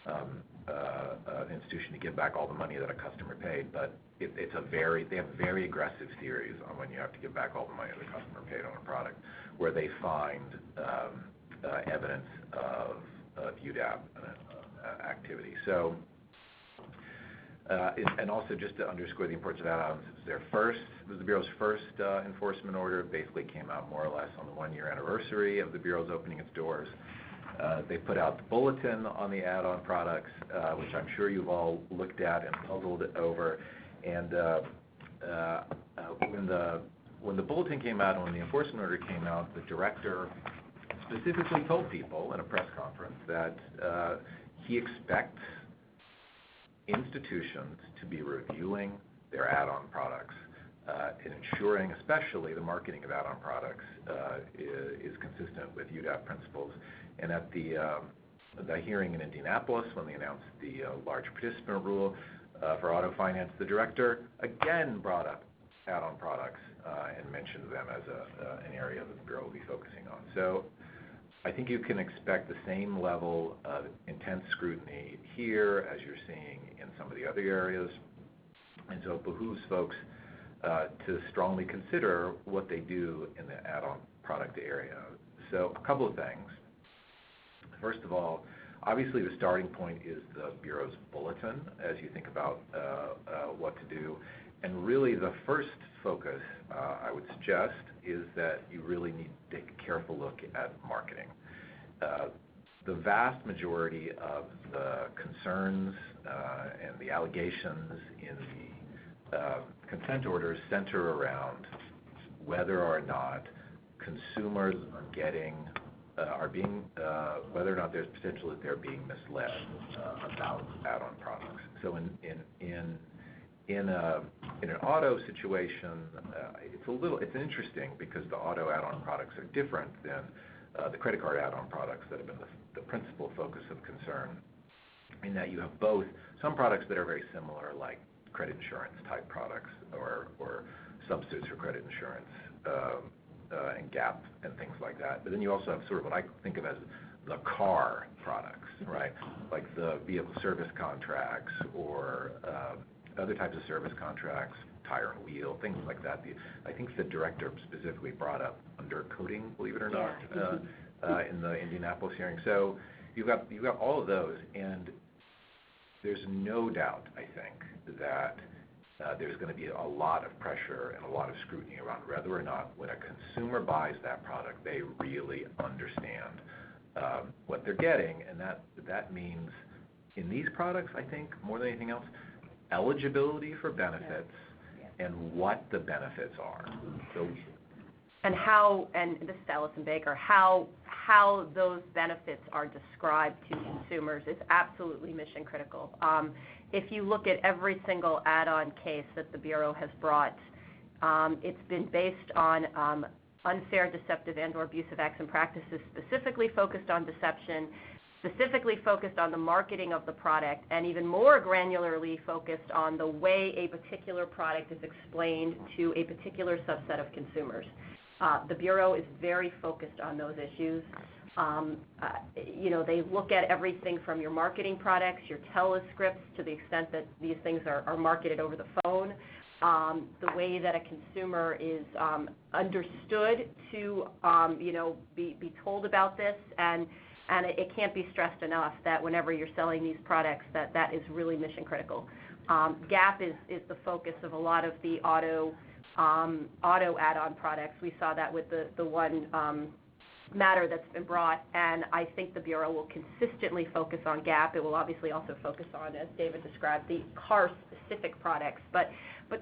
an institution to give back all the money that a customer paid. But they have very aggressive theories on when you have to give back all the money that a customer paid on a product, where they find evidence of UDAP activity. So, and also just to underscore the importance of add-ons, it was the Bureau's first enforcement order. It basically came out more or less on the 1-year anniversary of the Bureau's opening its doors. They put out the bulletin on the add-on products, which I'm sure you've all looked at and puzzled over. And when the bulletin came out and when the enforcement order came out, the director specifically told people in a press conference that he expects institutions to be reviewing their add-on products and ensuring, especially the marketing of add-on products, is consistent with UDAP principles. And at the hearing in Indianapolis, when they announced the large participant rule for auto finance, the director again brought up add-on products and mentioned them as an area that the Bureau will be focusing on. So I think you can expect the same level of intense scrutiny here as you're seeing in some of the other areas. And so it behooves folks to strongly consider what they do in the add-on product area. So a couple of things. First of all, obviously the starting point is the Bureau's bulletin as you think about what to do. And really the first focus, I would suggest, is that you really need to take a careful look at marketing. The vast majority of the concerns and the allegations in the consent orders center around whether or not consumers are being whether or not there's potential that they're being misled about add-on products. So in an auto situation, it's interesting because the auto add-on products are different than the credit card add-on products that have been the principal focus of concern, in that you have both some products that are very similar, like credit insurance type products or substitutes for credit insurance and gap and things like that. But then you also have sort of what I think of as the car products, right? Like the vehicle service contracts or other types of service contracts, tire and wheel, things like that. I think the director specifically brought up undercoating, believe it or not, in the Indianapolis hearing. So you've got all of those, and there's no doubt, I think, that there's going to be a lot of pressure and a lot of scrutiny around whether or not when a consumer buys that product, they really understand what they're getting, and that means in these products, I think, more than anything else, eligibility for benefits and what the benefits are. So, and this is Allison Baker, how those benefits are described to consumers is absolutely mission critical. If you look at every single add-on case that the Bureau has brought, it's been based on unfair, deceptive, and/or abusive acts and practices specifically focused on deception, specifically focused on the marketing of the product, and even more granularly focused on the way a particular product is explained to a particular subset of consumers. The Bureau is very focused on those issues. They look at everything from your marketing products, your telescripts, to the extent that these things are marketed over the phone, the way that a consumer is understood to, be told about this, and it can't be stressed enough that whenever you're selling these products, that is really mission critical. Gap is the focus of a lot of the auto add-on products. We saw that with the one matter that's been brought, and I think the Bureau will consistently focus on Gap. It will obviously also focus on, as David described, the car-specific products, but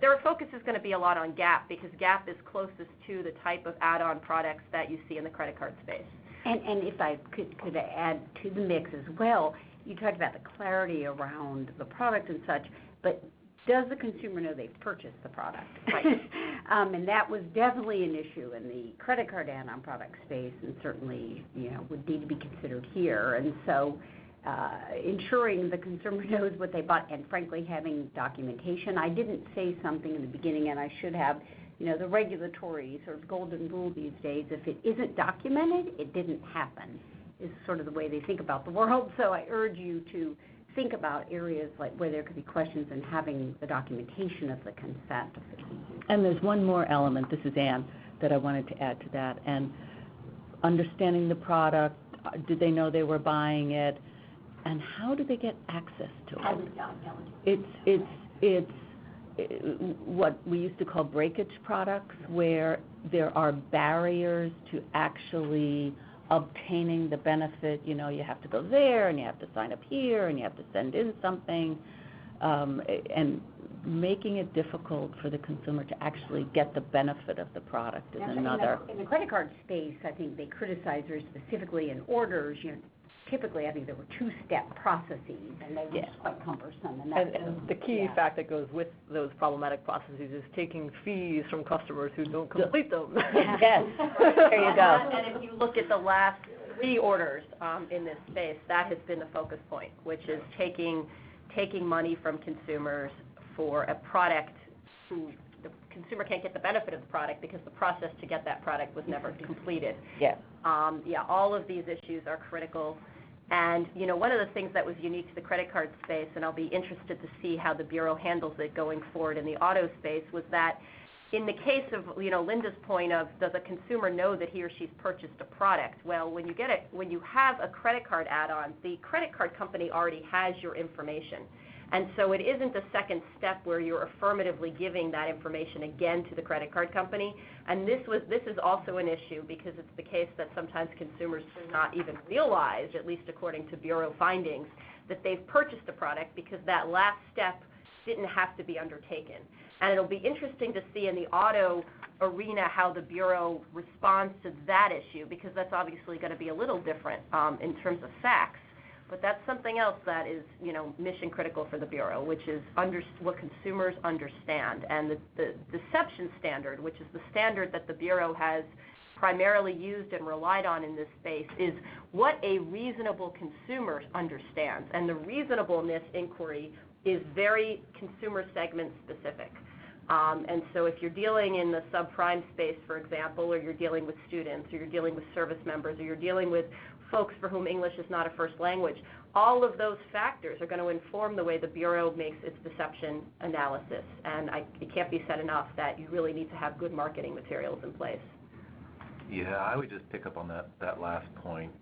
their focus is going to be a lot on Gap because Gap is closest to the type of add-on products that you see in the credit card space. And if I could add to the mix as well, you talked about the clarity around the product and such, but does the consumer know they've purchased the product? Right. And that was definitely an issue in the credit card add-on product space, and certainly, would need to be considered here. And so, ensuring the consumer knows what they bought, and frankly, having documentation. I didn't say something in the beginning, and I should have. The regulatory sort of golden rule these days, if it isn't documented, it didn't happen, is sort of the way they think about the world. So I urge you to think about areas like where there could be questions and having the documentation of the consent of the key. And there's one more element, this is Anne, that I wanted to add to that, and understanding the product, did they know they were buying it, and how do they get access to it? It's what we used to call breakage products, where there are barriers to actually obtaining the benefit. You have to go there, and you have to sign up here, and you have to send in something, and making it difficult for the consumer to actually get the benefit of the product is another. In the credit card space, I think they criticize very specifically in orders. Typically, I think there were two-step processes, and they were just quite cumbersome. And the key fact that goes with those problematic processes is taking fees from customers who don't complete them. Yes, there you go. And if you look at the last 3 orders in this space, that has been the focus point, which is taking money from consumers for a product who the consumer can't get the benefit of the product because the process to get that product was never completed. Yeah. All of these issues are critical. And, one of the things that was unique to the credit card space, and I'll be interested to see how the Bureau handles it going forward in the auto space, was that in the case of, Linda's point of, does a consumer know that he or she's purchased a product? Well, when you have a credit card add-on, the credit card company already has your information. And so it isn't the second step where you're affirmatively giving that information again to the credit card company. And this is also an issue because it's the case that sometimes consumers do not even realize, at least according to Bureau findings, that they've purchased a product because that last step didn't have to be undertaken. And it'll be interesting to see in the auto arena how the Bureau responds to that issue, because that's obviously going to be a little different in terms of facts. But that's something else that is, mission critical for the Bureau, which is what consumers understand. And the deception standard, which is the standard that the Bureau has primarily used and relied on in this space, is what a reasonable consumer understands. And the reasonableness inquiry is very consumer segment specific. And so if you're dealing in the subprime space, for example, or you're dealing with students, or you're dealing with service members, or you're dealing with folks for whom English is not a first language, all of those factors are going to inform the way the Bureau makes its deception analysis. And it can't be said enough that you really need to have good marketing materials in place. Yeah, I would just pick up on that last point.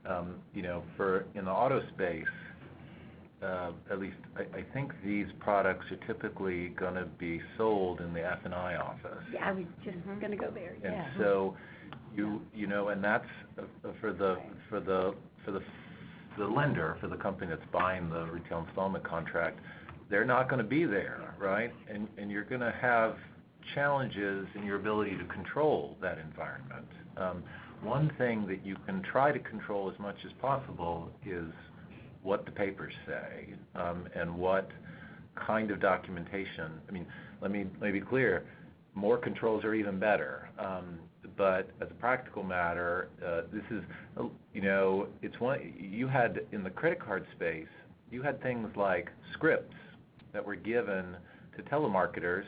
In the auto space, at least I think these products are typically going to be sold in the F&I office. Yeah, I was just going to go there. And yeah. so and that's for the lender, for the company that's buying the retail installment contract, they're not going to be there, right? And you're going to have challenges in your ability to control that environment. One thing that you can try to control as much as possible is what the papers say, and what kind of documentation. I mean, let me be clear, more controls are even better. But as a practical matter, this is, it's one, you had in the credit card space, you had things like scripts that were given to telemarketers,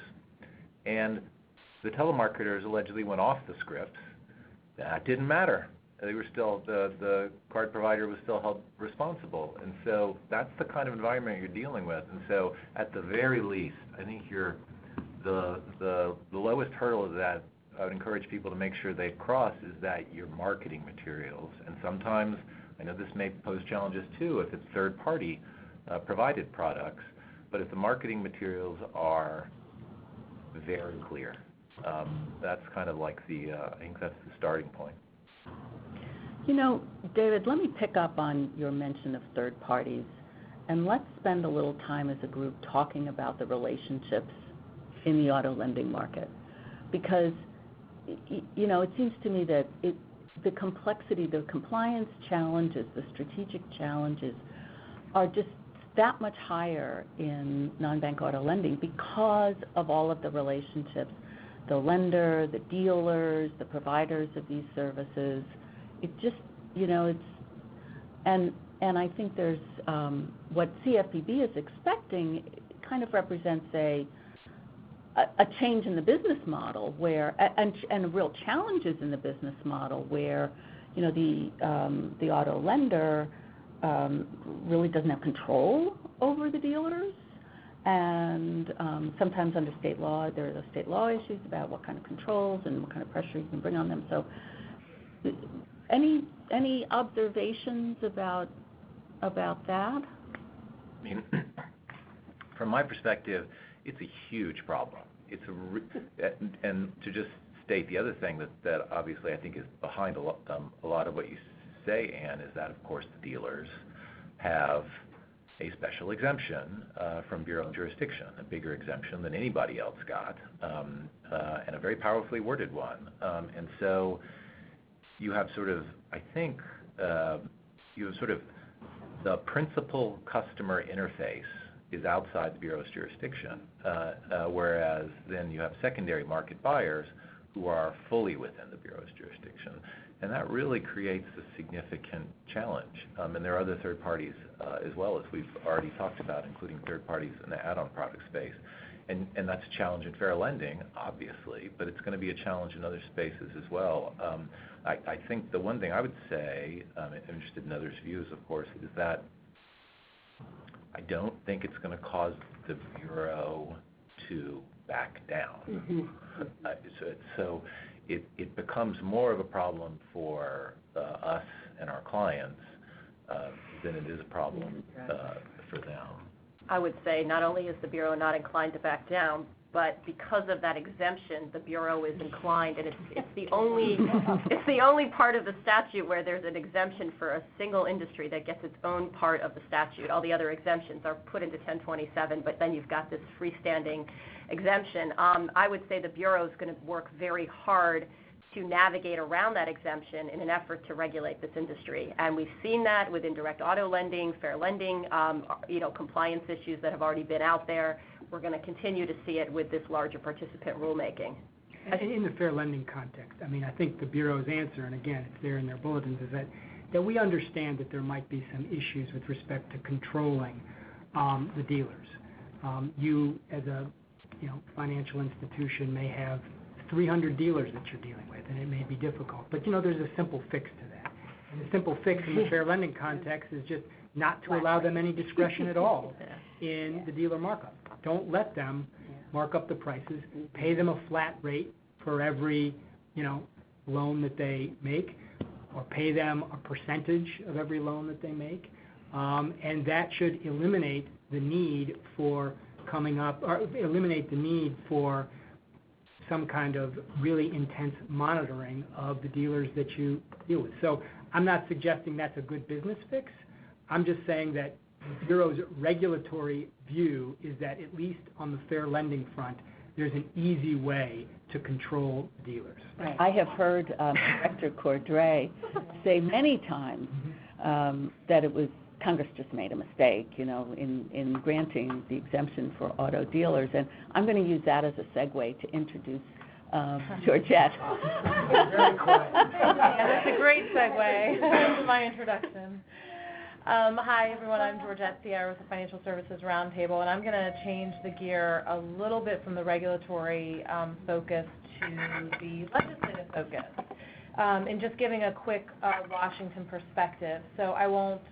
and the telemarketers allegedly went off the scripts. That didn't matter. They were still, the card provider was still held responsible. And so that's the kind of environment you're dealing with. And so at the very least, I think the lowest hurdle of that I would encourage people to make sure they cross is that your marketing materials, and sometimes, I know this may pose challenges too if it's third-party provided products, but if the marketing materials are very clear, that's kind of like I think that's the starting point. David, let me pick up on your mention of third parties, and let's spend a little time as a group talking about the relationships in the auto lending market, because it seems to me that the complexity, the compliance challenges, the strategic challenges are just that much higher in non-bank auto lending because of all of the relationships, the lender, the dealers, the providers of these services. It just, and I think there's what CFPB is expecting kind of represents a change in the business model where, and real challenges in the business model where, the auto lender really doesn't have control over the dealers, and sometimes under state law there are those state law issues about what kind of controls and what kind of pressure you can bring on them. So, any observations about that? I mean, from my perspective, it's a huge problem. And to just state the other thing that obviously I think is behind a lot of what you say, Ann, is that of course the dealers have a special exemption from Bureau jurisdiction, a bigger exemption than anybody else got, and a very powerfully worded one. And so you have sort of, I think, the principal customer interface is outside the Bureau's jurisdiction, whereas then you have secondary market buyers who are fully within the Bureau's jurisdiction. And that really creates a significant challenge. And there are other third parties as well, as we've already talked about, including third parties in the add-on product space. and that's a challenge in fair lending, obviously, but it's going to be a challenge in other spaces as well. I think the one thing I would say, I'm interested in others' views, of course, is that I don't think it's going to cause the Bureau to back down. So it becomes more of a problem for us and our clients than it is a problem for them. I would say not only is the Bureau not inclined to back down, but because of that exemption, the Bureau is inclined, and it's the only part of the statute where there's an exemption for a single industry that gets its own part of the statute. All the other exemptions are put into 1027, but then you've got this freestanding exemption. I would say the Bureau is going to work very hard to navigate around that exemption in an effort to regulate this industry. And we've seen that with indirect auto lending, fair lending, compliance issues that have already been out there. We're going to continue to see it with this larger participant rulemaking. In the fair lending context, I mean, I think the Bureau's answer, and again, it's there in their bulletins, is that we understand that there might be some issues with respect to controlling the dealers. You, as a financial institution, may have 300 dealers that you're dealing with, and it may be difficult. But, there's a simple fix to that. And the simple fix in the fair lending context is just not to allow them any discretion at all in the dealer markup. Don't let them mark up the prices. Pay them a flat rate for every, loan that they make, or pay them a percentage of every loan that they make. And that should eliminate the need for some kind of really intense monitoring of the dealers that you deal with. So I'm not suggesting that's a good business fix. I'm just saying that the Bureau's regulatory view is that at least on the fair lending front, there's an easy way to control dealers. Right. I have heard Director Cordray say many times that it was Congress just made a mistake, in granting the exemption for auto dealers, and I'm going to use that as a segue to introduce Georgette. Very quiet. Yeah, that's a great segue to my introduction. Hi, everyone. I'm Georgette Sierra with the Financial Services Roundtable, and I'm going to change the gear a little bit from the regulatory focus to the legislative focus. And just giving a quick Washington perspective. So I won't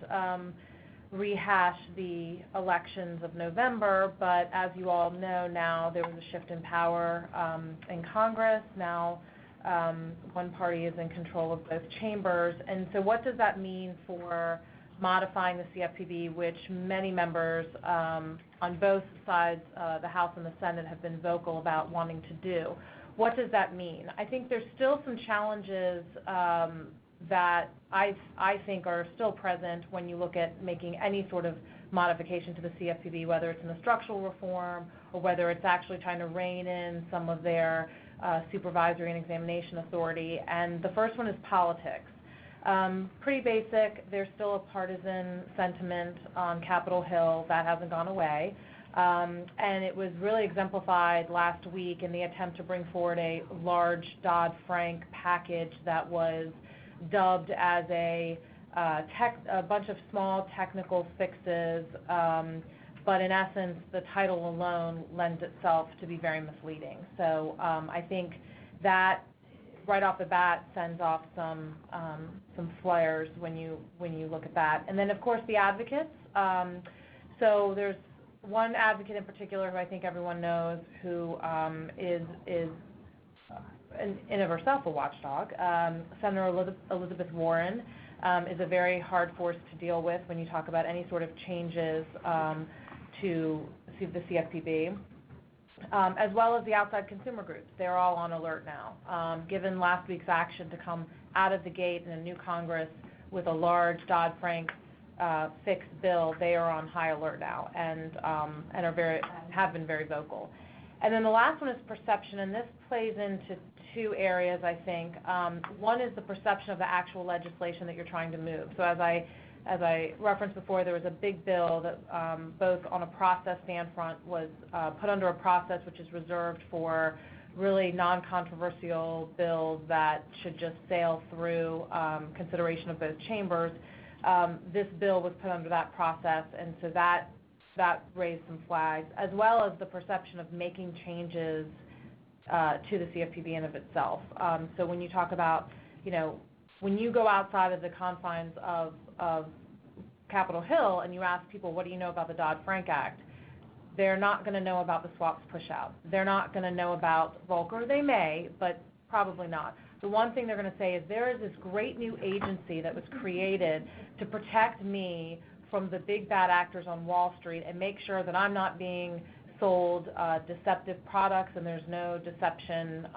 rehash the elections of November, but as you all know now, there was a shift in power in Congress. Now one party is in control of both chambers. And so what does that mean for modifying the CFPB, which many members on both sides, the House and the Senate, have been vocal about wanting to do? What does that mean? I think there's still some challenges that I think are still present when you look at making any sort of modification to the CFPB, whether it's in the structural reform or whether it's actually trying to rein in some of their supervisory and examination authority. And the first one is politics. Pretty basic. There's still a partisan sentiment on Capitol Hill. That hasn't gone away. And it was really exemplified last week in the attempt to bring forward a large Dodd-Frank package that was dubbed as a bunch of small technical fixes, but in essence, the title alone lends itself to be very misleading. So I think that right off the bat sends off some flares when you look at that. And then, of course, the advocates. So there's one advocate in particular who I think everyone knows who is in of herself a watchdog. Senator Elizabeth Warren is a very hard force to deal with when you talk about any sort of changes to the CFPB, as well as the outside consumer groups. They're all on alert now. Given last week's action to come out of the gate in a new Congress with a large Dodd-Frank fixed bill, they are on high alert now and have been very vocal. And then the last one is perception, and this plays into two areas, I think. One is the perception of the actual legislation that you're trying to move. So as I referenced before, there was a big bill that both on a process standpoint was put under a process which is reserved for really non-controversial bills that should just sail through consideration of both chambers. This bill was put under that process, and so that that raised some flags, as well as the perception of making changes to the CFPB in of itself. So when you talk about, when you go outside of the confines of Capitol Hill and you ask people, what do you know about the Dodd-Frank Act? They're not going to know about the swaps push-out. They're not going to know about Volcker. They may, but probably not. The one thing they're going to say is there is this great new agency that was created to protect me from the big bad actors on Wall Street and make sure that I'm not being sold deceptive products and there's no deception,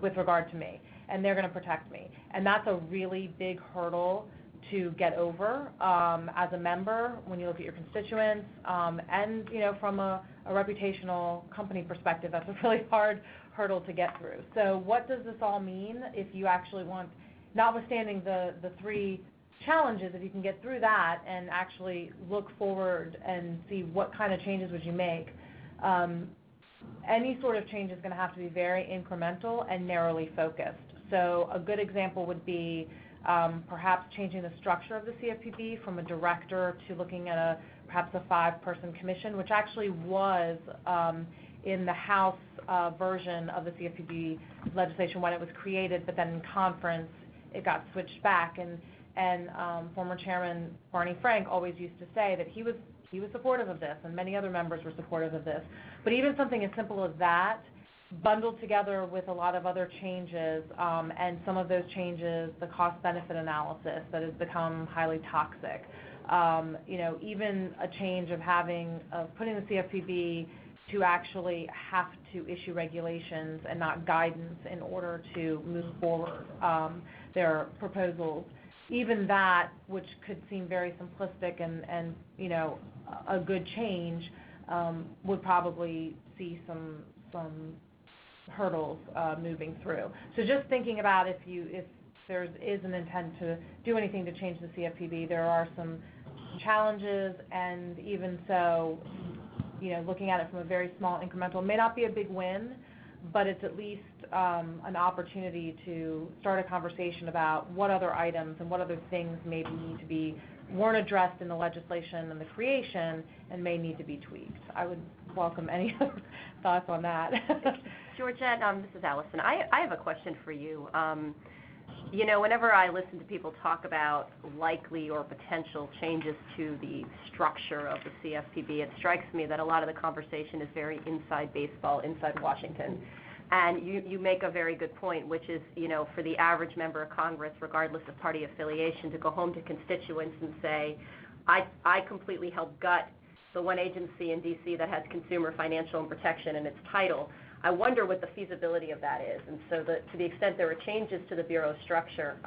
with regard to me. And they're going to protect me. And that's a really big hurdle to get over as a member when you look at your constituents. And, from a reputational company perspective, that's a really hard hurdle to get through. So what does this all mean if you actually want, notwithstanding the three challenges, if you can get through that and actually look forward and see what kind of changes would you make, any sort of change is going to have to be very incremental and narrowly focused. So a good example would be perhaps changing the structure of the CFPB from a director to looking at perhaps a 5-person commission, which actually was in the House version of the CFPB legislation when it was created, but then in conference it got switched back. And former Chairman Barney Frank always used to say that he was supportive of this, and many other members were supportive of this. But even something as simple as that, bundled together with a lot of other changes, and some of those changes, the cost-benefit analysis that has become highly toxic. Even a change of putting the CFPB to actually have to issue regulations and not guidance in order to move forward their proposals. Even that, which could seem very simplistic and a good change, would probably see some hurdles moving through. So just thinking about if there is an intent to do anything to change the CFPB, there are some challenges, and even so, looking at it from a very small incremental, it may not be a big win, but it's at least an opportunity to start a conversation about what other items and what other things maybe weren't addressed in the legislation and the creation and may need to be tweaked. I would welcome any other thoughts on that. Georgette, this is Allison. I have a question for you. Whenever I listen to people talk about likely or potential changes to the structure of the CFPB, it strikes me that a lot of the conversation is very inside baseball, inside Washington. And you make a very good point, which is, for the average member of Congress, regardless of party affiliation, to go home to constituents and say, I completely help gut the one agency in D.C. that has consumer financial and protection in its title. I wonder what the feasibility of that is. And so to the extent there are changes to the Bureau structure,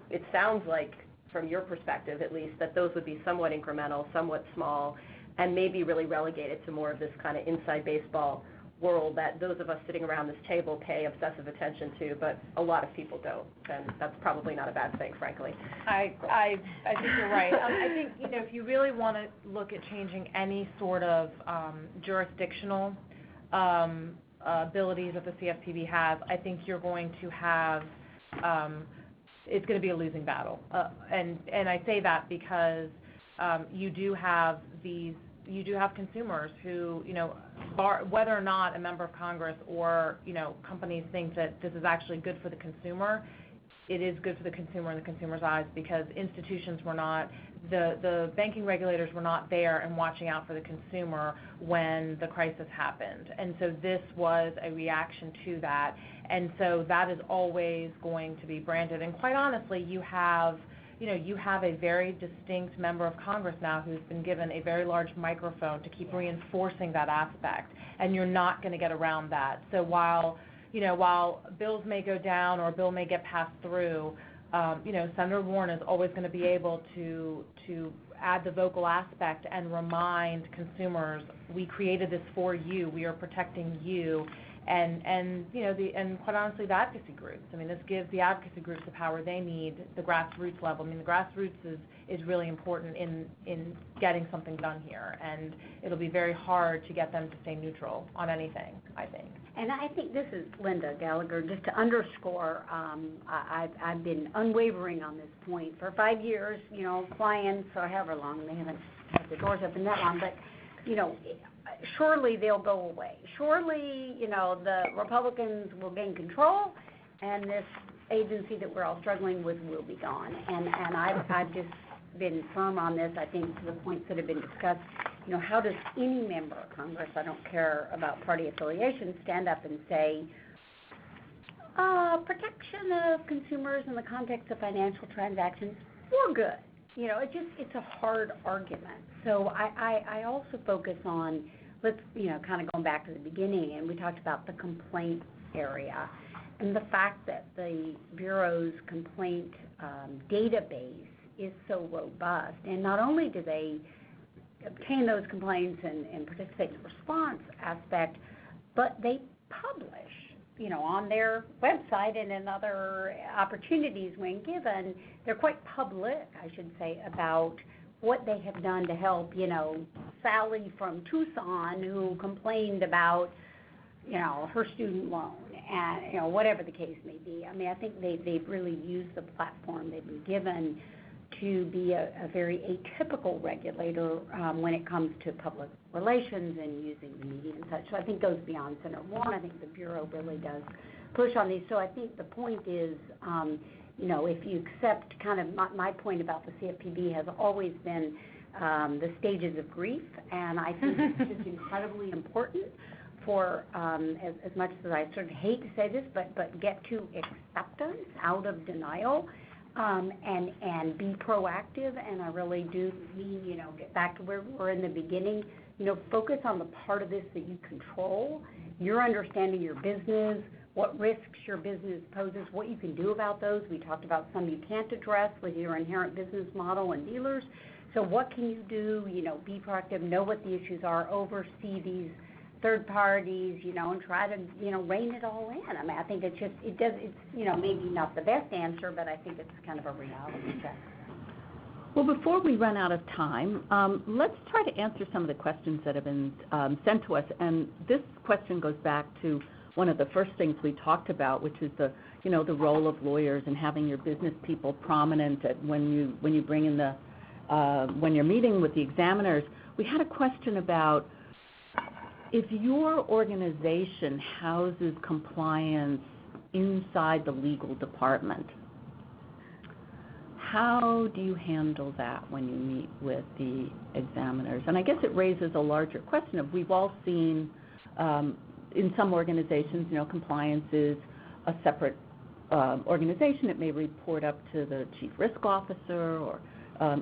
it sounds like, from your perspective at least, that those would be somewhat incremental, somewhat small, and maybe really relegated to more of this kind of inside baseball world that those of us sitting around this table pay obsessive attention to, but a lot of people don't, and that's probably not a bad thing, frankly. I think you're right. I think, if you really want to look at changing any sort of jurisdictional abilities that the CFPB has, I think you're going to have, it's going to be a losing battle. And I say that because you do have consumers who, whether or not a member of Congress or, companies think that this is actually good for the consumer, it is good for the consumer in the consumer's eyes, because institutions were not, the banking regulators were not there and watching out for the consumer when the crisis happened. And so this was a reaction to that. And so that is always going to be branded. And quite honestly, you have a very distinct member of Congress now who's been given a very large microphone to keep reinforcing that aspect, and you're not going to get around that. So while bills may go down or a bill may get passed through, Senator Warren is always going to be able to add the vocal aspect and remind consumers, we created this for you, we are protecting you. And quite honestly, the advocacy groups. I mean, this gives the advocacy groups the power they need, the grassroots level. I mean, the grassroots is really important in getting something done here, and it'll be very hard to get them to stay neutral on anything, I think. And I think this is Linda Gallagher, just to underscore, I've been unwavering on this point. For 5 years, clients, or however long, they haven't have the doors open that long, but, surely they'll go away. Surely, the Republicans will gain control, and this agency that we're all struggling with will be gone. And I've just been firm on this, I think, to the points that have been discussed. How does any member of Congress, I don't care about party affiliation, stand up and say, protection of consumers in the context of financial transactions, we're good. It's a hard argument. So I also focus on, let's, kind of going back to the beginning, and we talked about the complaint area and the fact that the Bureau's complaint database is so robust. And not only do they obtain those complaints and participate in the response aspect, but they publish, on their website and in other opportunities when given, they're quite public, I should say, about what they have done to help, Sally from Tucson who complained about, her student loan and, whatever the case may be. I mean, I think they've really used the platform they've been given to be a very atypical regulator when it comes to public relations and using the media and such. So I think goes beyond Center One. I think the Bureau really does push on these. So I think the point is, if you accept kind of my point about the CFPB has always been the stages of grief, and I think it's just incredibly important for, as much as I sort of hate to say this, but get to acceptance out of denial. And be proactive, and I really do mean, get back to where we were in the beginning, focus on the part of this that you control, your understanding your business, what risks your business poses, what you can do about those. We talked about some you can't address with your inherent business model and dealers. So what can you do, be proactive, know what the issues are, oversee these third parties, and try to, rein it all in. I mean, I think it's maybe not the best answer, but I think it's kind of a reality check. Well, before we run out of time, let's try to answer some of the questions that have been sent to us. And this question goes back to one of the first things we talked about, which is the role of lawyers and having your business people prominent when you bring in when you're meeting with the examiners. We had a question about, if your organization houses compliance inside the legal department, how do you handle that when you meet with the examiners? And I guess it raises a larger question of, we've all seen in some organizations, compliance is a separate organization. It may report up to the chief risk officer or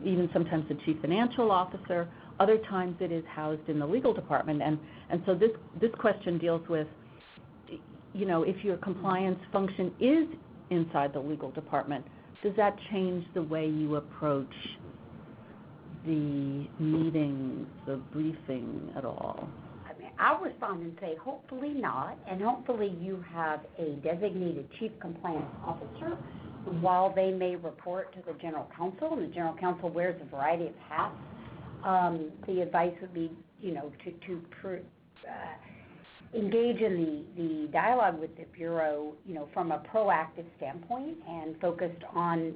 even sometimes the chief financial officer. Other times it is housed in the legal department. And so this question deals with, if your compliance function is inside the legal department, does that change the way you approach the meetings, the briefing at all? I mean, I'll respond and say, hopefully not, and hopefully you have a designated chief compliance officer. While they may report to the general counsel, and the general counsel wears a variety of hats, the advice would be, to engage in the dialogue with the Bureau, from a proactive standpoint and focused on,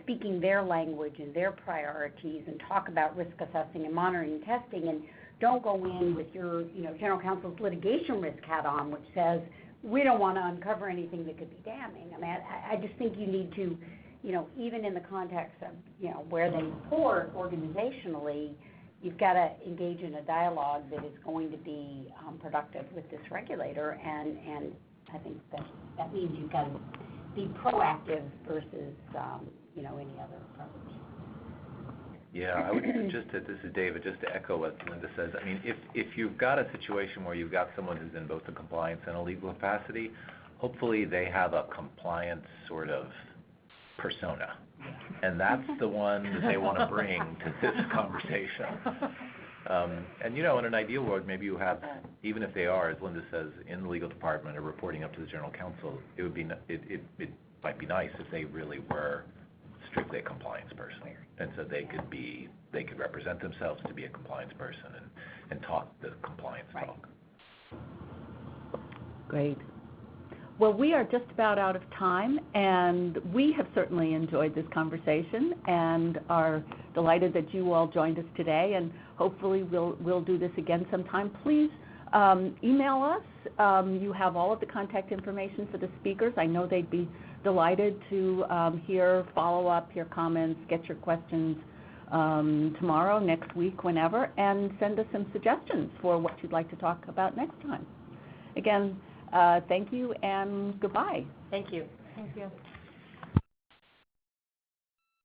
speaking their language and their priorities, and talk about risk assessing and monitoring and testing. And don't go in with your, general counsel's litigation risk hat on, which says, we don't want to uncover anything that could be damning. I mean, I just think you need to, even in the context of, where they report organizationally, you've got to engage in a dialogue that is going to be productive with this regulator, and I think that means you've got to be proactive versus, any other approach. Yeah, I would this is David, just to echo what Linda says. I mean, if you've got a situation where you've got someone who's in both a compliance and a legal capacity, hopefully they have a compliance sort of persona. And that's the one that they want to bring to this conversation. And, in an ideal world, maybe you have, even if they are, as Linda says, in the legal department or reporting up to the general counsel, it might be nice if they really were strictly a compliance person, and so they could represent themselves to be a compliance person and talk the compliance talk. Great. Well, we are just about out of time, and we have certainly enjoyed this conversation and are delighted that you all joined us today, and hopefully we'll do this again sometime. Please email us. You have all of the contact information for the speakers. I know they'd be delighted to hear follow-up, hear comments, get your questions tomorrow, next week, whenever, and send us some suggestions for what you'd like to talk about next time. Again, thank you and goodbye. Thank you. Thank you.